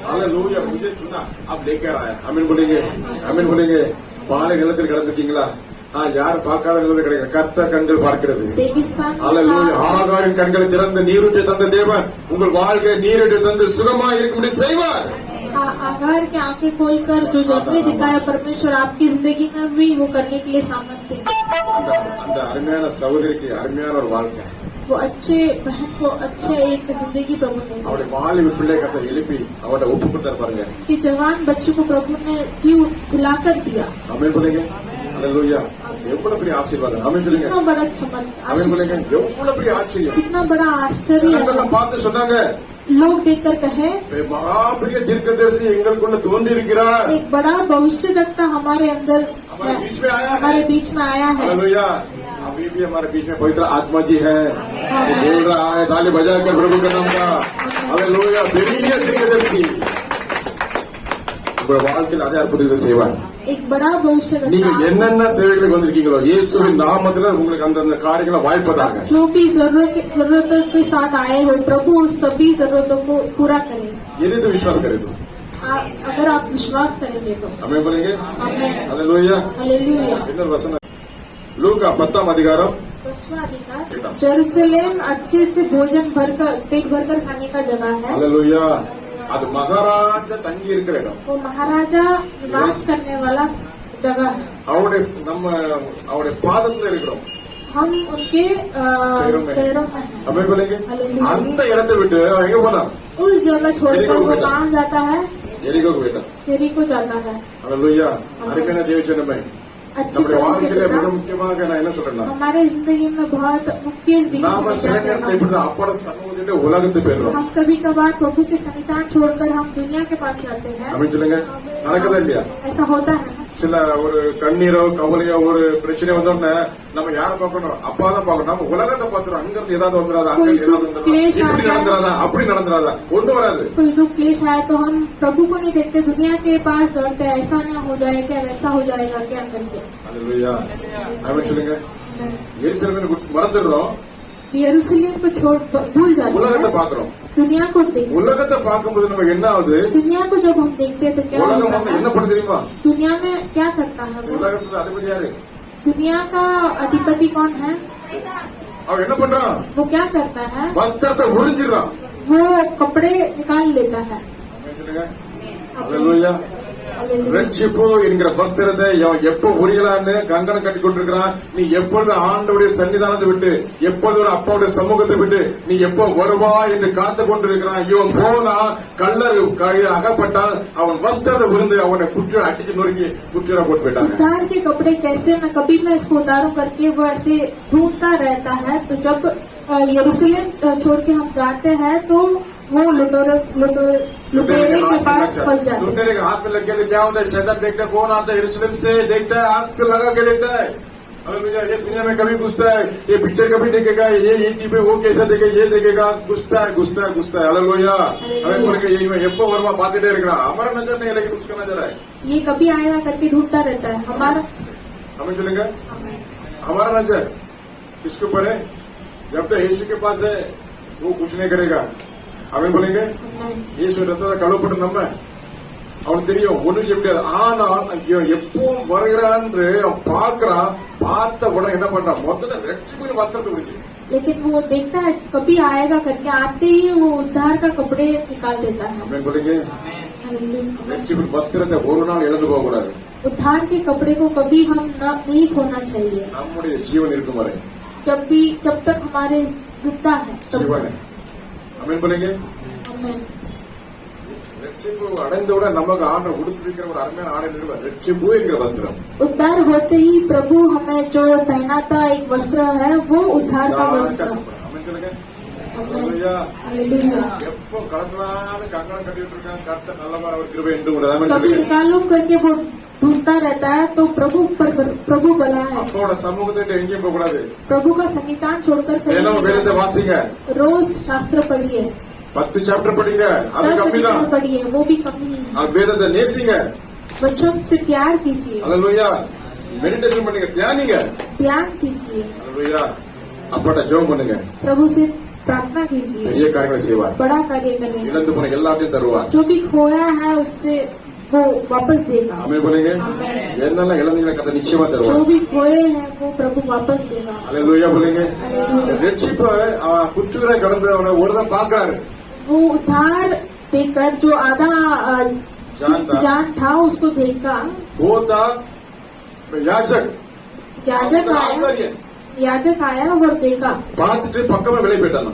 हालेलुया मुझे सुना आप लेकर आया अमीन बोलेंगे பாலை நிலத்தில் கிடந்திருக்கீங்களா யார் பார்க்காத நிலத்தில் கிடைக்கிற கர்த்தர் கண்கள் பார்க்கிறது रेगिस्तान में हालेलुया ஆகாரின் கண்களை திறந்து நீரூற்றி தந்த தேவன் உங்கள் வாழ்க்கை நீரூற்றி தந்து சுகமா இருக்கும்படி செய்வார் आगार की आंखें खोलकर जो जन्मे दिखाया परमेश्वर आपकी जिंदगी में भी वो करने के लिए सामर्थ्य है। அந்த அருமையான சகோதரிக்கு அருமையான ஒரு வாழ்க்கை वो अच्छे बहन को अच्छे एक जिंदगी प्रभु ने दी। அவருடைய வாலிப பிள்ளை கர்த்தர் எழுப்பி அவருடைய ஒப்பு கொடுத்தார் பாருங்க कि जवान बच्चों को प्रभु ने जीव दिलाकर दिया। அமீன் बोलेंगे हालेलुया எவ்வளவு பெரிய ஆசீர்வாதம் அமீன் சொல்லுங்க कितना बड़ा அமீன் बोलेंगे आश्चर्य, எவ்வளவு பெரிய ஆச்சரியம் कितना बड़ा आश्चर्य। ஜனங்கள்லாம் பார்த்து சொன்னாங்க लोग देखकर कहे மகா பெரிய தீர்க்கதரிசி எங்களுக்குள்ள தோன்றி இருக்கிறார் एक बड़ा भविष्यवक्ता हमारे अंदर हमारे बीच में आया है। हमारे बीच में आया है। हालेलुया अभी भी हमारे बीच में पवित्र आत्मा जी है वो बोल रहा है ताली बजाकर प्रभु का नाम का हालेलुया பெரிய தீர்க்கதரிசி உங்க வாழ்க்கையில் அதே அற்புதத்தை செய்வார் एक बड़ा भविष्यवक्ता நீங்க என்னென்ன தேவைகளுக்கு வந்திருக்கீங்களோ இயேசுவின் நாமத்துல உங்களுக்கு அந்த காரியங்களை வாய்ப்பதாக जो भी जरूरतों के साथ आए हो प्रभु उस सभी जरूरतों को पूरा करे। यदि तो विश्वास करे तो अगर आप विश्वास करेंगे तो हमें बोलेंगे आमेन। Hallelujah hallelujah. இன்னொரு வசனம் லூக்கா 10ஆம் அதிகாரம் 10वां अधिकार, जेरूसलेम अच्छे से भोजन भरकर पेट भरकर खाने का जगह है। हालेलुया அது மகாராஜா தங்கி இருக்கிற இடம் वो महाराजा निवास करने वाला जगह है। அவருடைய நம்ம அவருடைய பாதத்துல இருக்கிறோம். हम उनके पैरों में। पैरों में हैं। அமே बोलेंगे हालेलुया। அந்த இடத்தை விட்டு அவன் எங்க போனா? उस जगह छोड़कर यरीको वो बेटा। कहाँ जाता है? எரிகோக்கு போயிட்டான். यरीको जाता है। அல்லேலூயா. அருமையான தேவஜனமே, अच्छी நம்முடைய तरह வாழ்க்கையில से மிக पिता, முக்கியமாக நான் என்ன சொல்றேன்னா, हमारे जिंदगी में बहुत मुख्य நாம சில நேரத்துல இப்படிதான் அப்பட சமூகத்திட்ட உலகத்து போயிடுறோம். हम कभी कभार प्रभु के सन्निधान छोड़कर हम दुनिया के पास जाते हैं। அப்படின்னு சொல்லுங்க, நடக்குதா இல்லையா? ऐसा होता है ना? சில ஒரு கண்ணீரோ கவலையோ ஒரு பிரச்சனை வந்தோடனே நம்ம யாரை பார்க்கணும்? அப்பாதான் பார்க்கணும். நம்ம உலகத்தை பார்த்துறோம். அங்க இருந்து ஏதாவது வந்துடாதா, அங்க இருந்து ஏதாவது வந்துடாதா, இப்படி நடந்துடாதா, அப்படி நடந்துடாதா, ஒண்ணு வராது. कोई दुख क्लेश आए तो हम प्रभु को नहीं देखते, दुनिया के पास दौड़ते हैं, ऐसा ना हो जाए क्या, वैसा हो जाएगा क्या करके। அல்லேலூயா. அப்படின்னு சொல்லுங்க, எருசலேமை மறந்துடுறோம், यरूशलेम को छोड़ भूल जाते உலகத்தை हैं, பாக்குறோம். दुनिया को देखते। உலகத்தை பார்க்கும்போது நமக்கு என்ன ஆகுது? दुनिया को जब हम देखते हैं तो क्या உலகம் होता வந்து है? என்ன பண்ணு தெரியுமா? दुनिया में क्या करता है वो? உலகத்துல அதிபதி யாரு? दुनिया का अधिपति कौन है? அவன் என்ன பண்றான்? वो क्या करता है? வஸ்திரத்தை உறிஞ்சிடறான். वो कपड़े निकाल लेता है। அப்படின்னு சொல்லுங்க, அல்லேலூயா. हालेलुया। ரட்சிப்பு என்கிற வஸ்திரத்தை அவன் எப்ப உரியலான்னு கங்கணம் கட்டி கொண்டிருக்கிறான். நீ எப்பொழுது ஆண்டவுடைய சன்னிதானத்தை விட்டு, எப்பொழுது அப்பாவுடைய சமூகத்தை விட்டு நீ எப்போ வருவா என்று காத்து கொண்டிருக்கிறான். இவன் போனா கல்லர் அகப்பட்டால் அவன் வஸ்திரத்தை உருந்து அவனை குற்ற அடிச்சு நொறுக்கி குற்ற போட்டு போயிட்டாங்க. उतार के कपड़े कैसे, मैं कभी मैं इसको उतारूं करके वो ऐसे ढूंढता रहता है। तो जब यरूशलेम छोड़ के हम जाते हैं तो वो लुटेरे के पास फंस जाते हैं। लुटेरे के हाथ में लग गया तो क्या होता है? शैतान देखता है कौन आता है, यरूशलेम से देखता है, आंख से लगा के देखता है। हालेलुया। ये दुनिया में कभी घुसता है, ये पिक्चर कभी देखेगा, ये टीवी वो कैसा देखेगा, ये देखेगा, घुसता है घुसता है घुसता है। हालेलुया। हमें बोल के यही எப்போ வருவா பார்த்துட்டே இருக்கிறான். हमारा नजर नहीं है लेकिन उसका नजर है। ये कभी आएगा करके ढूंढता रहता है हमारा। हमें चलेंगे हमारा नजर किसके ऊपर है? जब तो यीशु के पास है वो कुछ नहीं करेगा. அவன் बोलेंगे இயேசு ரத்தத்தை கழுவப்பட்டு நம்ம அவனுக்கு தெரியும் ஒண்ணும் செய்ய முடியாது. ஆனால் இவன் எப்பவும் வருகிறான்னு அவன் பார்க்கறான். பார்த்த உடனே என்ன பண்றான்? மொத்தத்தை ரட்சிப்பின் வஸ்திரத்தை உரிஞ்சு. लेकिन वो देखता है कभी आएगा करके, आते ही वो उद्धार का कपड़े निकाल देता है। அவன் बोलेंगे हालेलुया। ரட்சிப்பின் வஸ்திரத்தை ஒரு நாள் இழந்து போக கூடாது. उद्धार के कपड़े को कभी हम नहीं खोना चाहिए। நம்முடைய ஜீவன் இருக்கும் வரை जब तक हमारे जिंदा है तब ஜீவன். அவன் बोलेंगे आमीन। ரட்சிப்பு அடைந்தவுடன் நமக்கு ஆண்டவர் கொடுத்திருக்கிற ஒரு அருமையான ஆடை நிறுவனம் ரட்சிப்பு என்கிற வஸ்திரம். उद्धार होते ही प्रभु हमें जो पहनाता एक वस्त्र है वो उद्धार का वस्त्र। அவன் சொல்லுங்க हालेलुया। எப்போ கடத்தலான்னு கங்கணம் கட்டிட்டு இருக்கான். கர்த்தர் நல்லவர், அவர் கிருபை என்று கூட அவன் कभी சொல்லுங்க. निकालो करके वो ढूंढता रहता है तो प्रभु भला है। அப்போட சமூகத்தை விட்டு எங்கேயும் போக கூடாது. प्रभु का सन्निधान छोड़कर कहीं தினம் नहीं வேதத்தை जाना। வாசிங்க. रोज शास्त्र पढ़िए, 10 சாப்டர் படிங்க, அது 10 கம்மிதான். चैप्टर पढ़िए, वो भी कमी है। அது வேதத்தை நேசிங்க. बच्चों से प्यार कीजिए, அல்லேலூயா. மெடிடேஷன் பண்ணுங்க, தியானிங்க. ध्यान कीजिए, அல்லேலூயா. அப்பட ஜெபம் பண்ணுங்க. प्रभु से प्रार्थना कीजिए, பெரிய காரியங்களை செய்வார். बड़ा कार्य करेंगे। இழந்து போன எல்லாத்தையும் தருவார். जो भी खोया है उससे वो वापस देगा। ஆமென் बोलेंगे என்னெல்லாம் இழந்தீங்களா கர்த்தர் நிச்சயமா जो தருவார். भी खोए हैं वो प्रभु वापस देगा। அல்லேலூயா बोलेंगे हालेलुया। ரட்சிப்பு அவன் குற்றுகளை கடந்தவனை ஒருத்தன் பார்க்கறாரு. वो उद्धार देखकर जो आधा जान था उसको देखा। போதா யாஜக் याजक आया, ஆசாரியன் याजक आया और देखा, பார்த்துட்டு பக்கமா விலை போயிட்டான்.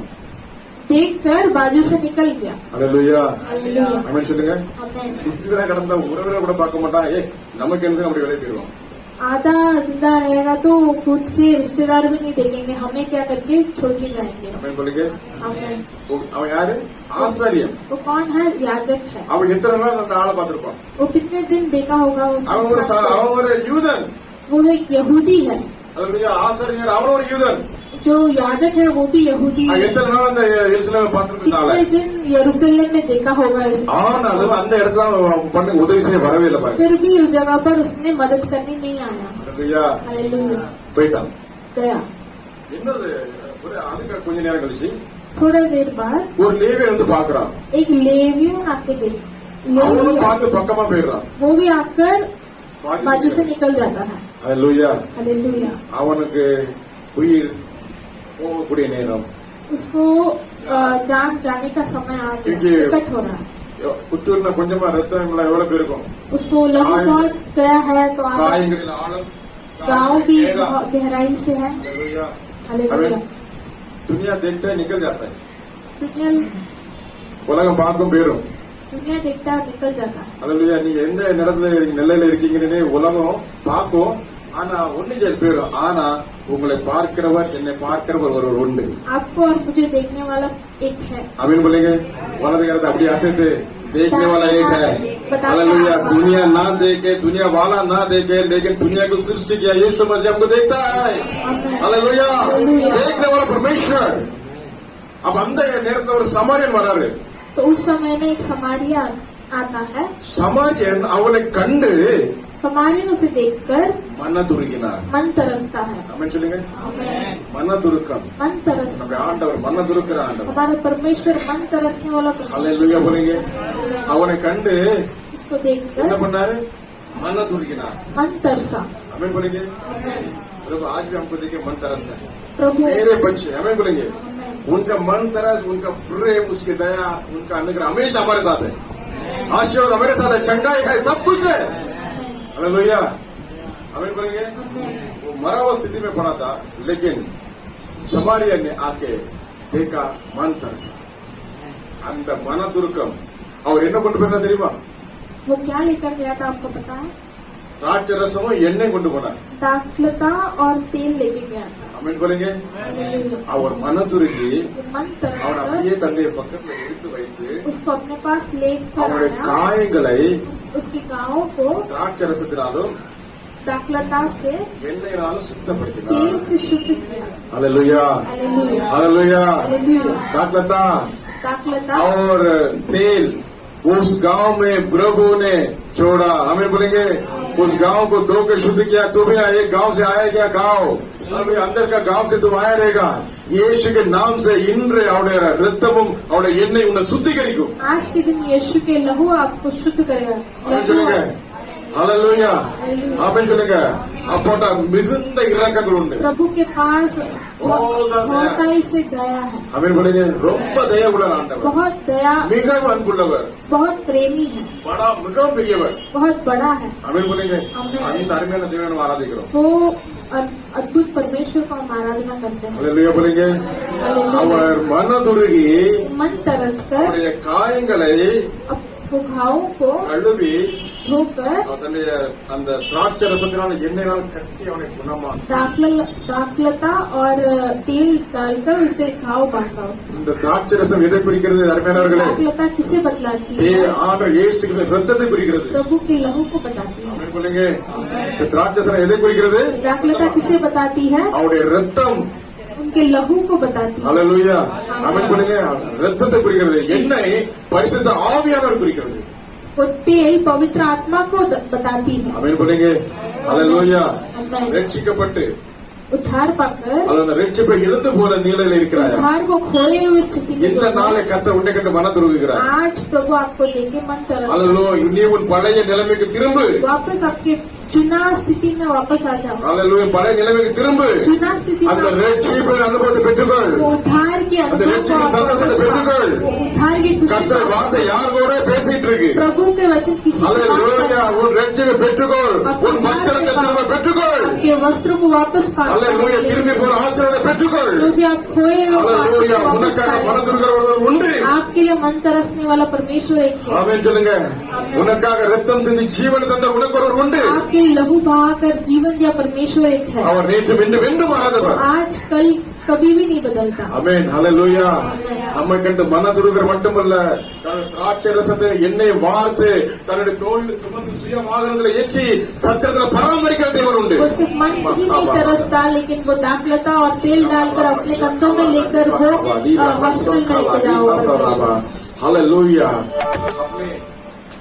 देखकर बाजू से निकल गया। அல்லேலூயா. हालेलुया। ஆமென் சொல்லுங்க. आमीन। குற்றுகளை கடந்த உறவுகளை கூட பார்க்க மாட்டான். நமக்கு என்ன அப்படி விலை போயிடுவோம். आधा जिंदा रहेगा तो खुद के रिश्तेदार भी नहीं देखेंगे, हमें क्या करके छोड़ के जाएंगे। ஆமென் बोलेंगे आमीन। அவன் யாரு? ஆசாரியன். वो कौन है? याजक है। அவன் எத்தனை நாள் அந்த ஆளை பார்த்திருப்பான். वो कितने दिन देखा होगा उस அவன் ஒரு इंसान को? அவன் ஒரு யூதன். वो एक यहूदी है। அல்லேலூயா. ஆசாரியர் அவன் ஒரு யூதன். जो याजक है वो भी यहूदी है। எத்தனை நாள் அந்த எருசலேமை பார்த்திருந்த ஆளை. कितने दिन यरूशलेम में देखा होगा इसे। ஆனாலும் அந்த இடத்துல அவன் பண்ண உதவி செய்ய வரவே இல்லை பாருங்க. फिर भी उस जगह पर उसने मदद करने नहीं आया। அல்லேலூயா. हालेलुया। போயிட்டான். गया। என்னது ஒரு அதுக்கு கொஞ்ச நேரம் கழிச்சு थोड़ा देर बाद ஒரு லேவியன் வந்து பாக்குறான். एक लेवियन आके देख, அவனும் பார்த்து பக்கமா போயிடுறான். वो भी आकर बाजू से निकल जाता है। அல்லேலூயா. हालेलुया। அவனுக்கு உயிர் போகக்கூடிய நேரம். उसको जान जाने का समय आ गया, क्योंकि- निकट हो रहा है। குத்தூர்னா கொஞ்சமா ரத்தம் எவ்வளவு பேருக்கும் उसको लहू काय- बहुत गया है तो आप காயங்களில் ஆழம் गाँव भी गहरा। बहुत गहराई से है हालेलुया। हालेलुया। दुनिया देखता है निकल जाता है दुनिया உலகம் பார்க்கும் பேரும் दुनिया देखता है निकल जाता है அல்லேலூயா. நீங்க எந்த இடத்துல நிலையில இருக்கீங்கன்னு உலகம் பார்க்கும். ஆனா ஒண்ணு செய்ய பேரும். ஆனா உங்களை பார்க்கிறவர் என்னை பார்க்கிறவர் ஒருவர் உண்டு. आपको और मुझे देखने वाला एक है அமீன் बोलेंगे. வலது கரத்தை அப்படி அசைத்து देखने वाला एक है. हालेलुया. दुनिया ना देखे, दुनिया वाला ना देखे, लेकिन दुनिया को सृष्टि किया यीशु मसीह हमको देखता है. हालेलुया. देखने वाला परमेश्वर. अब அந்த நேரத்துல ஒரு சமாரியன் வராரு. तो उस समय में एक समारिया आता है சமாரியன் அவனை கண்டு समारियन उसे देखकर மனதுருகினார். मन तरसता है ஆமென் சொல்லுங்க. आमीन। மனதுருக்கம். मन तरस நம்ம ஆண்டவர் மனதுருக்கிற ஆண்டவர். हमारा परमेश्वर मन तरसने वाला परमेश्वर ஹalleluya बोलेंगे. அவனை கண்டு उसको என்ன देखकर பண்ணாரு? மனதுருகினார். मन तरसा आमेन बोलेंगे. आमीन। प्रभु आज भी हमको देखे मन तरसना है. प्रभु मेरे बच्चे आमेन बोलेंगे. आमीन। उनका मन तरस, उनका प्रेम, उसकी दया, उनका अनुग्रह हमेशा हमारे साथ है. आशीर्वाद हमारे साथ है, चंगाई है, सब कुछ है. हालेलुया. आमीन बोलेंगे. आमीन। वो मरा हुआ स्थिति में पड़ा था, लेकिन समारिया ने आके देखा, मन तरसा. அந்த மனதுருக்கம் அவர் என்ன கொண்டு போனா தெரியுமா? वो क्या लेकर गया था आपको पता है? திராட்சை ரசமும் எண்ணெய் கொண்டு போனார். दाखलता और तेल लेके गया था ஆமென் बोलेंगे. हालेलुया। அவர் மனதுருகி वो मन அவர் तरसकर அப்படியே தன்னுடைய பக்கத்துல எடுத்து வைத்து उसको अपने पास लेकर அவருடைய आया காயங்களை उसकी गाँव को திராட்சை ரசத்தினாலும் दाखलता से எண்ணெயினாலும் சுத்தப்படுத்தினார். तेल से शुद्ध किया हालेलुया. Hallelujah hallelujah. हालेलुया। दाखलता दाखलता और तेल उस गांव में प्रभु ने छोड़ा. हमें बोलेंगे उस गांव को धो के शुद्ध किया. तू भी एक गांव से आया क्या? गांव अंदर का गांव से तुम आया रहेगा. यीशु के नाम से இன்று அவருடைய ரத்தமும் அவருடைய எண்ணெய் உன்னை சுத்திகரிக்கும். आज के दिन यीशु के लहू आपको शुद्ध करेगा ஆமென் சொல்லுங்க. हालेलुया. ஆமென் சொல்லுங்க. அப்போட்ட மிகுந்த இரக்கங்கள் உண்டு. प्रभु के पास बहुत बहुताई से दया है ஆமென் बोलेंगे. ரொம்ப தயை உள்ள ஆண்டவர். बहुत दया மிகவும் அன்புள்ளவர். बहुत प्रेमी है படா மிகவும் பெரியவர். बहुत बड़ा है ஆமென் बोलेंगे. ஆமென். அந்த அருமையான தேவனை நம்ம ஆராதிக்கிறோம். वो अद्भुत परमेश्वर को हम आराधना करते हैं हालेलुया बोलेंगे. हालेलुया। அவர் மனதுருகி मन तरसकर அவருடைய காயங்களை अपने घावों को கழுவி धोकर அவர் தன்னுடைய அந்த திராட்சை ரசத்தினால எண்ணெயினால் கட்டி அவனை குணமா दाखलता और तेल डालकर उसे घाव बांधा उसने। இந்த திராட்சை ரசம் எதை குறிக்கிறது அருமையானவர்களே? दाखलता किसे बतलाती है? ஆண்டவர் இயேசு கிறிஸ்து ரத்தத்தை குறிக்கிறது. प्रभु के लहू को बताती है ஆமென் बोलेंगे. இந்த திராட்சை ரசம் எதை குறிக்கிறது? दाखलता किसे बताती है? அவருடைய ரத்தம். उनके लहू को बताती है हालेलुया. ஆமென் बोलेंगे. ரத்தத்தை குறிக்கிறது. எண்ணெய் பரிசுத்த ஆவியானவர் குறிக்கிறது. वो तेल पवित्र आत्मा को बताती है ஆமென் बोलेंगे. हालेलुया. आमीन। ரட்சிக்கப்பட்டு उद्धार पाकर அது அந்த ரட்சிப்பை இழந்து போன நிலையில இருக்கிறாயா? उद्धार को खोए हुए स्थिति में இந்த जो है, நாளை கர்த்தர் உன்னை கண்டு மனதுருகுகிறார். आज प्रभु आपको देखे मन तरस அல்லேலூயா. நீ உன் பழைய நிலைமைக்கு திரும்பு. वापस आपके चुना स्थिति में वापस आ जाओ அல்லேலூயா. பழைய நிலைமைக்கு திரும்பு. चुना स्थिति அந்த में ரட்சிப்பின் அனுபவத்தை பெற்றுக்கொள். वो उद्धार की அந்த अनुभव को ரட்சிப்பின் आप சந்தோஷத்தை वापस பெற்றுக்கொள். पाओ। वो उद्धार की खुशी கர்த்தர் को வார்த்தை யார் கூட பேசிட்டு இருக்கு? प्रभु के वचन किसी से बात அல்லேலூயா. करो। உன் ரட்சிப்பை பெற்றுக்கொள். आपके உன் வஸ்திரத்தை திரும்ப பெற்றுக்கொள். आपके वस्त्र को वापस पाओ அல்லேலூயா. திரும்பி போன ஆசீர்வாதத்தை பெற்றுக்கொள். जो भी आप खोए हो அல்லேலூயா. वापस உனக்காக पाओ। மனதுருகிற ஒருவர் உண்டு. आपके लिए मन तरसने वाला परमेश्वर एक है ஆமென் சொல்லுங்க. உனக்காக ரத்தம் சிந்தி ஜீவன் தந்த உனக்கு ஒருவர் உண்டு. आपके लिए लहू बहाकर जीवन दिया परमेश्वर एक है அவர் நேற்று வென்று மாறாதவர். आज कल कभी भी नहीं बदलता ஆமென். ஹalleluya. நம்மை கண்டு மனதுருகிற மட்டுமல்ல, தன்னுடைய திராட்சை ரசத்தை எண்ணெய் வார்த்து தன்னுடைய தோளில் சுமந்து சுய வாகனத்தில் ஏற்றி சத்திரத்தில் பராமரிக்கிற தேவன் உண்டு. वो सिर्फ मन ही नहीं तरसता लेकिन वो दाखलता और तेल डालकर अपने कंधों में लेकर वो वस्त्र में लेके जाओ हालेलुया. अपने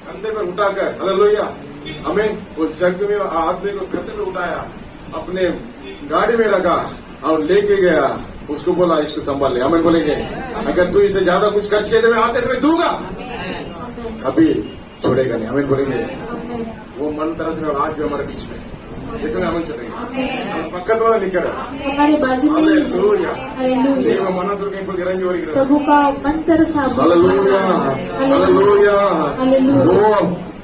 कंधे पर उठाकर हालेलुया. आमीन. उस जग में आदमी को कंधे में उठाया, अपने गाड़ी में लगा और लेके गया. उसको बोला इसको संभाल ले. आमीन बोलेंगे. अगर तू इसे ज्यादा कुछ खर्च किए तो मैं आते समय दूंगा, कभी छोड़ेगा नहीं. आमीन बोलेंगे. वो मन तरस में आज भी हमारे बीच में எத்தனை அமன் சொல்றீங்க? பக்கத்துல நிக்கிற हमारे बाजू में ही है। Hallelujah. हालेलुया। தேவ மனதுருக்கம் இப்ப இறங்கி வருகிறது. प्रभु का मन तरसा। Hallelujah, hallelujah. हालेलुया। वो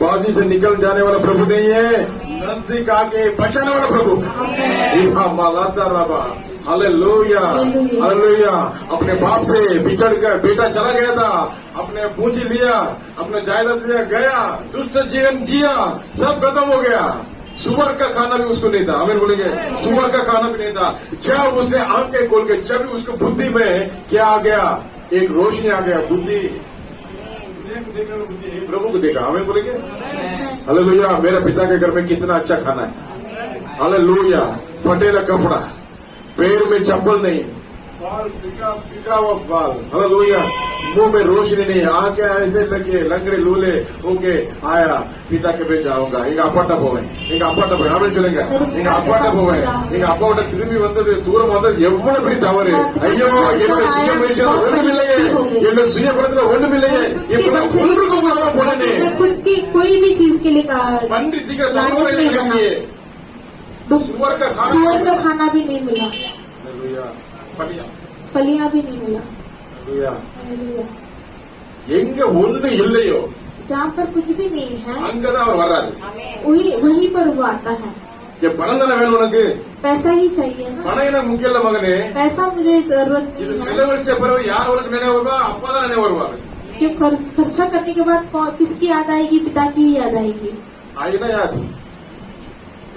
बाजू से निकल जाने वाला प्रभु नहीं है, नजदीक आके बचाने वाला प्रभु। Hallelujah, hallelujah. अपने बाप से बिछड़ कर बेटा चला गया था, अपने पूंजी लिया, अपने जायदाद लिया, गया, दुष्ट जीवन जिया, सब खत्म हो गया। सुअर का खाना भी उसको नहीं था, हमें बोलेंगे सुअर का खाना भी नहीं था। जब उसने आंखें खोल के, जब उसको बुद्धि में क्या आ गया, एक रोशनी आ गया, बुद्धि दुनिया को देखने वाला बुद्धि एक प्रभु को देखा, हमें बोलेंगे हालेलुया। मेरे पिता के घर में कितना अच्छा खाना है, हालेलुया। फटेला कपड़ा, पैर में चप्पल नहीं, बाल बिगड़ा हुआ बाल, हालेलुया। मुंह में रोशनी नहीं, आंखें ऐसे लगे लंगड़े लूले होके आया, पिता के पेट जाऊंगा. எங்க அப்பாட்ட போவேன், எங்க அப்பாட்ட போய் ஆமென் சொல்லுங்க. எங்க அப்பாட்ட போவேன், எங்க அப்பாவோட திரும்பி வந்தது, தூரம் வந்தது எவ்வளவு பெரிய தவறு. ஐயோ, என்னோட சுய முயற்சியில ஒண்ணுமில்லையே, என்னோட சுய பலத்துல ஒண்ணுமில்லையே, இப்ப நான் ஒன்றுக்கும் போகாம போனேனே. खुद की कोई भी चीज के लिए பன்றி திங்கிற தவறு இல்லையே, सुअर का खाना भी नहीं मिला, हालेलुया. फलियां भी नहीं मिला, हालेलुया. हालेलुया। எங்க ஒண்ணு இல்லையோ जहाँ पर कुछ भी नहीं है அங்கதான் அவர் வர்றாரு. वहीं पर वो आता है। பணம் தானே வேணும் உனக்கு, पैसा ही चाहिए ना, பணம் என்ன முக்கியம் இல்ல மகனே. पैसा मुझे जरूरत இது नहीं है। செலவழிச்ச பிறகு யார் உனக்கு நினைவு வருவா, அப்பா தான் நினைவு வருவாரு. जो खर्चा करने के बाद किसकी याद आएगी, पिता की ही याद आएगी। ஆயினா யார்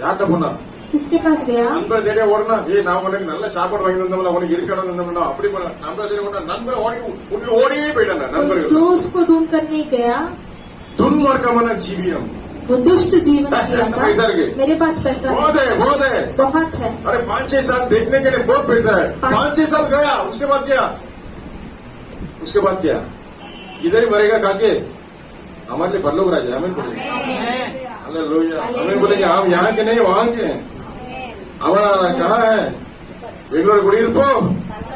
யார்கிட்ட போனா, किसके पास गया, நண்பரை தேடியா ஓடனா, நான் உனக்கு நல்ல சாப்பாடு வாங்கி தந்தோம்ல, உனக்கு இருக்க இடம் தந்தோம்ல, அப்படி போன நண்பரை தேடி ஓடனா, நண்பரை ஓடியே போயிட்டாங்க நண்பர்கள். जो उसको ढूंढ कर नहीं गया துன்மார்க்கமான ஜீவியம், वो दुष्ट जीवन जिया था। पैसा रखे। मेरे पास पैसा है, बहुत है बहुत है। अरे 5-6 साल देखने के लिए बहुत पैसा है, 5-6 साल गया, उसके बाद क्या, इधर ही मरेगा काके, हमारे लिए परलोक राजा, हमें बोलेंगे हालेलुया, हमें बोलेंगे हम यहाँ के नहीं वहां के हैं. हमारा कहाँ है, எங்களோட குடியிருப்போம்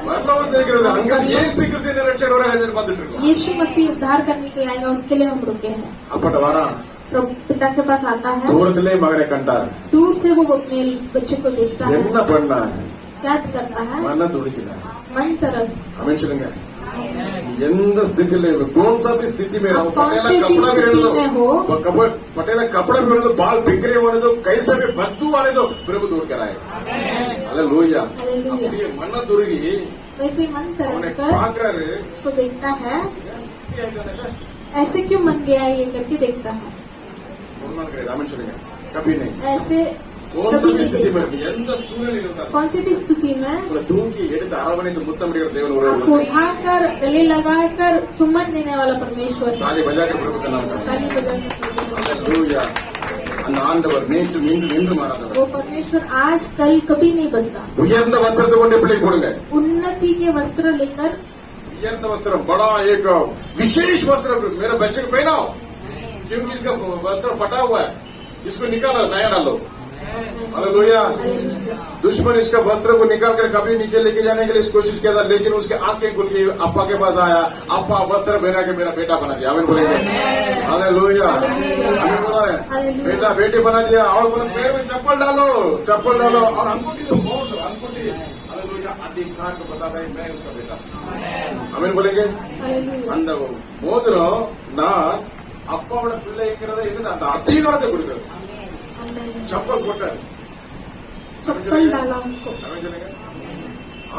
வரலாம் வந்திருக்கிறது, அங்க இயேசு கிறிஸ்து ரட்சகராக எதிர்பார்த்துட்டு இருக்கோம். यीशु मसीह उद्धार करने के लिए आएगा, उसके लिए हम रुके हैं। அப்பட்ட வரான், प्रभु पिता के पास आता है, தூரத்திலே மகனை கண்டார், दूर से वो अपने बच्चे को देखता है, என்ன பண்ணார், क्या करता है, மன துடிக்கிறார். मन तरस। हमें சொல்லுங்க, எந்த ஸ்திதியில कौन सा भी स्थिति में रहो, कौन पटेला सी भी कपड़ा भी स्थिति रहने में दो, हो, पटेला कपड़ा भी रहने दो, बाल बिखरे होने दो, कैसे भी बदबू आने दो, प्रभु दूर कराएगा. हालेलुया. हालेलुया। அப்படியே மன துருகி वैसे मन तरस அவனை कर பார்க்கறாரு, उसको देखता है, ऐसे क्यों मन गया ये करके देखता है, ஒரு நாள் கிடையாது. ஆமென் சொல்லுங்க. कभी नहीं, ऐसे कौन सा कभी भी नहीं स्थिति में देखता। எந்த சூழ்நிலையில் இருந்தாலும் कौन सी भी स्थिति में உங்களை தூக்கி எடுத்து அரவணைத்து முத்தமிடுகிற தேவன் ஒரே आपको ஒருவர். उठाकर गले लगाकर चुम्बन देने वाला परमेश्वर है। தாலி பஜாकर प्रभु का नाम का ताली बजाकर हालेलुया. அந்த ஆண்டவர் நேற்று மீண்டும் இன்று மாறாதவர். वो परमेश्वर आज कल कभी नहीं बनता। உயர்ந்த வஸ்திரத்தை கொண்டு பிள்ளை போடுங்க, उन्नति के वस्त्र लेकर, उयर्द वस्त्र बड़ा एक विशेष वस्त्र मेरे बच्चे को पहनाओ, क्योंकि इसका वस्त्र फटा हुआ है, इसको निकालो, नया डालो. हालेलुया. दुश्मन इसका वस्त्र को निकाल कर कभी नीचे लेके जाने के लिए कोशिश किया था, लेकिन उसके आंखें खुल गई, अप्पा के पास आया, अप्पा वस्त्र पहना के मेरा बेटा बना दिया. आमीन बोलेंगे हालेलुया. हमें बोला है बेटा बेटी बना दिया, और बोले पैर में चप्पल डालो और अंगूठी तो बहुत अंगूठी. हालेलुया. अधिकार को बताता है मैं उसका बेटा. आमीन बोलेंगे. அந்த மோதிரம் நான் அப்பாவோட பிள்ளைங்கிறத என்னது அந்த அதிகாரத்தை கொடுக்கிறது. चप्पल போட்டார், चप्पल डाला उनको,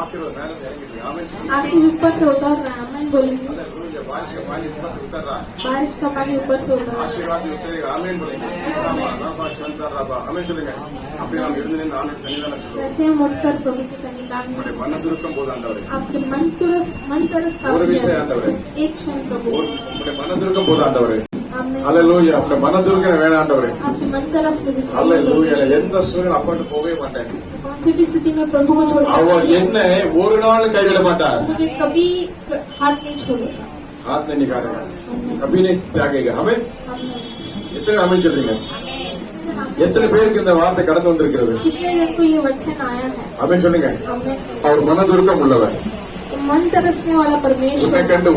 आशीर्वाद மேல இறங்கிட்டு. आमीन. आशीष ऊपर से उतर रहा है। आमीन बोलेंगे। हालेलुया. बारिश का पानी ऊपर से उतर रहा है, बारिश का पानी ऊपर से उतर रहा है। आशीर्वाद भी उतरेगा. आमीन बोलेंगे. आमीन சொல்லுங்க. அப்படி நாம் இருந்து நின்று ஆண்டவர் சன்னிதானம் சொல்லுவோம். वैसे हम उठकर प्रभु के सन्निधान में உங்களுடைய மனதுருக்கம் போது ஆண்டவரே, आपके मन तरस का ஒரு விஷயம் ஆண்டவரே, एक क्षण प्रभु, உங்களுடைய மனதுருக்கம் போது ஆண்டவரே. आमीन। हालेलुया. உங்களுடைய மனதுருக்கம் வேணும் ஆண்டவரே. आपकी मन तरस मुझे हालेलुया. चाहिए। எந்த சூழ்நிலை அப்பாட்டு போகவே மாட்டேன். कौन सी भी स्थिति में प्रभु को छोड़कर அவர் என்னை ஒரு நாள் கைவிட மாட்டார். मुझे कभी हाथ नहीं छोड़ेगा। हाथ नहीं निकालेगा, कभी नहीं त्यागेगा. हमें எத்தனை हमें சொல்றீங்க, எத்தனை பேருக்கு இந்த வார்த்தை கடந்து வந்திருக்கிறது. कितने जन को ये वचन आया है। हमें சொல்லுங்க. हमें அவர் மனதுருக்கம் உள்ளவர், मन तरसने वाला உன்னை परमेश्वर கண்டு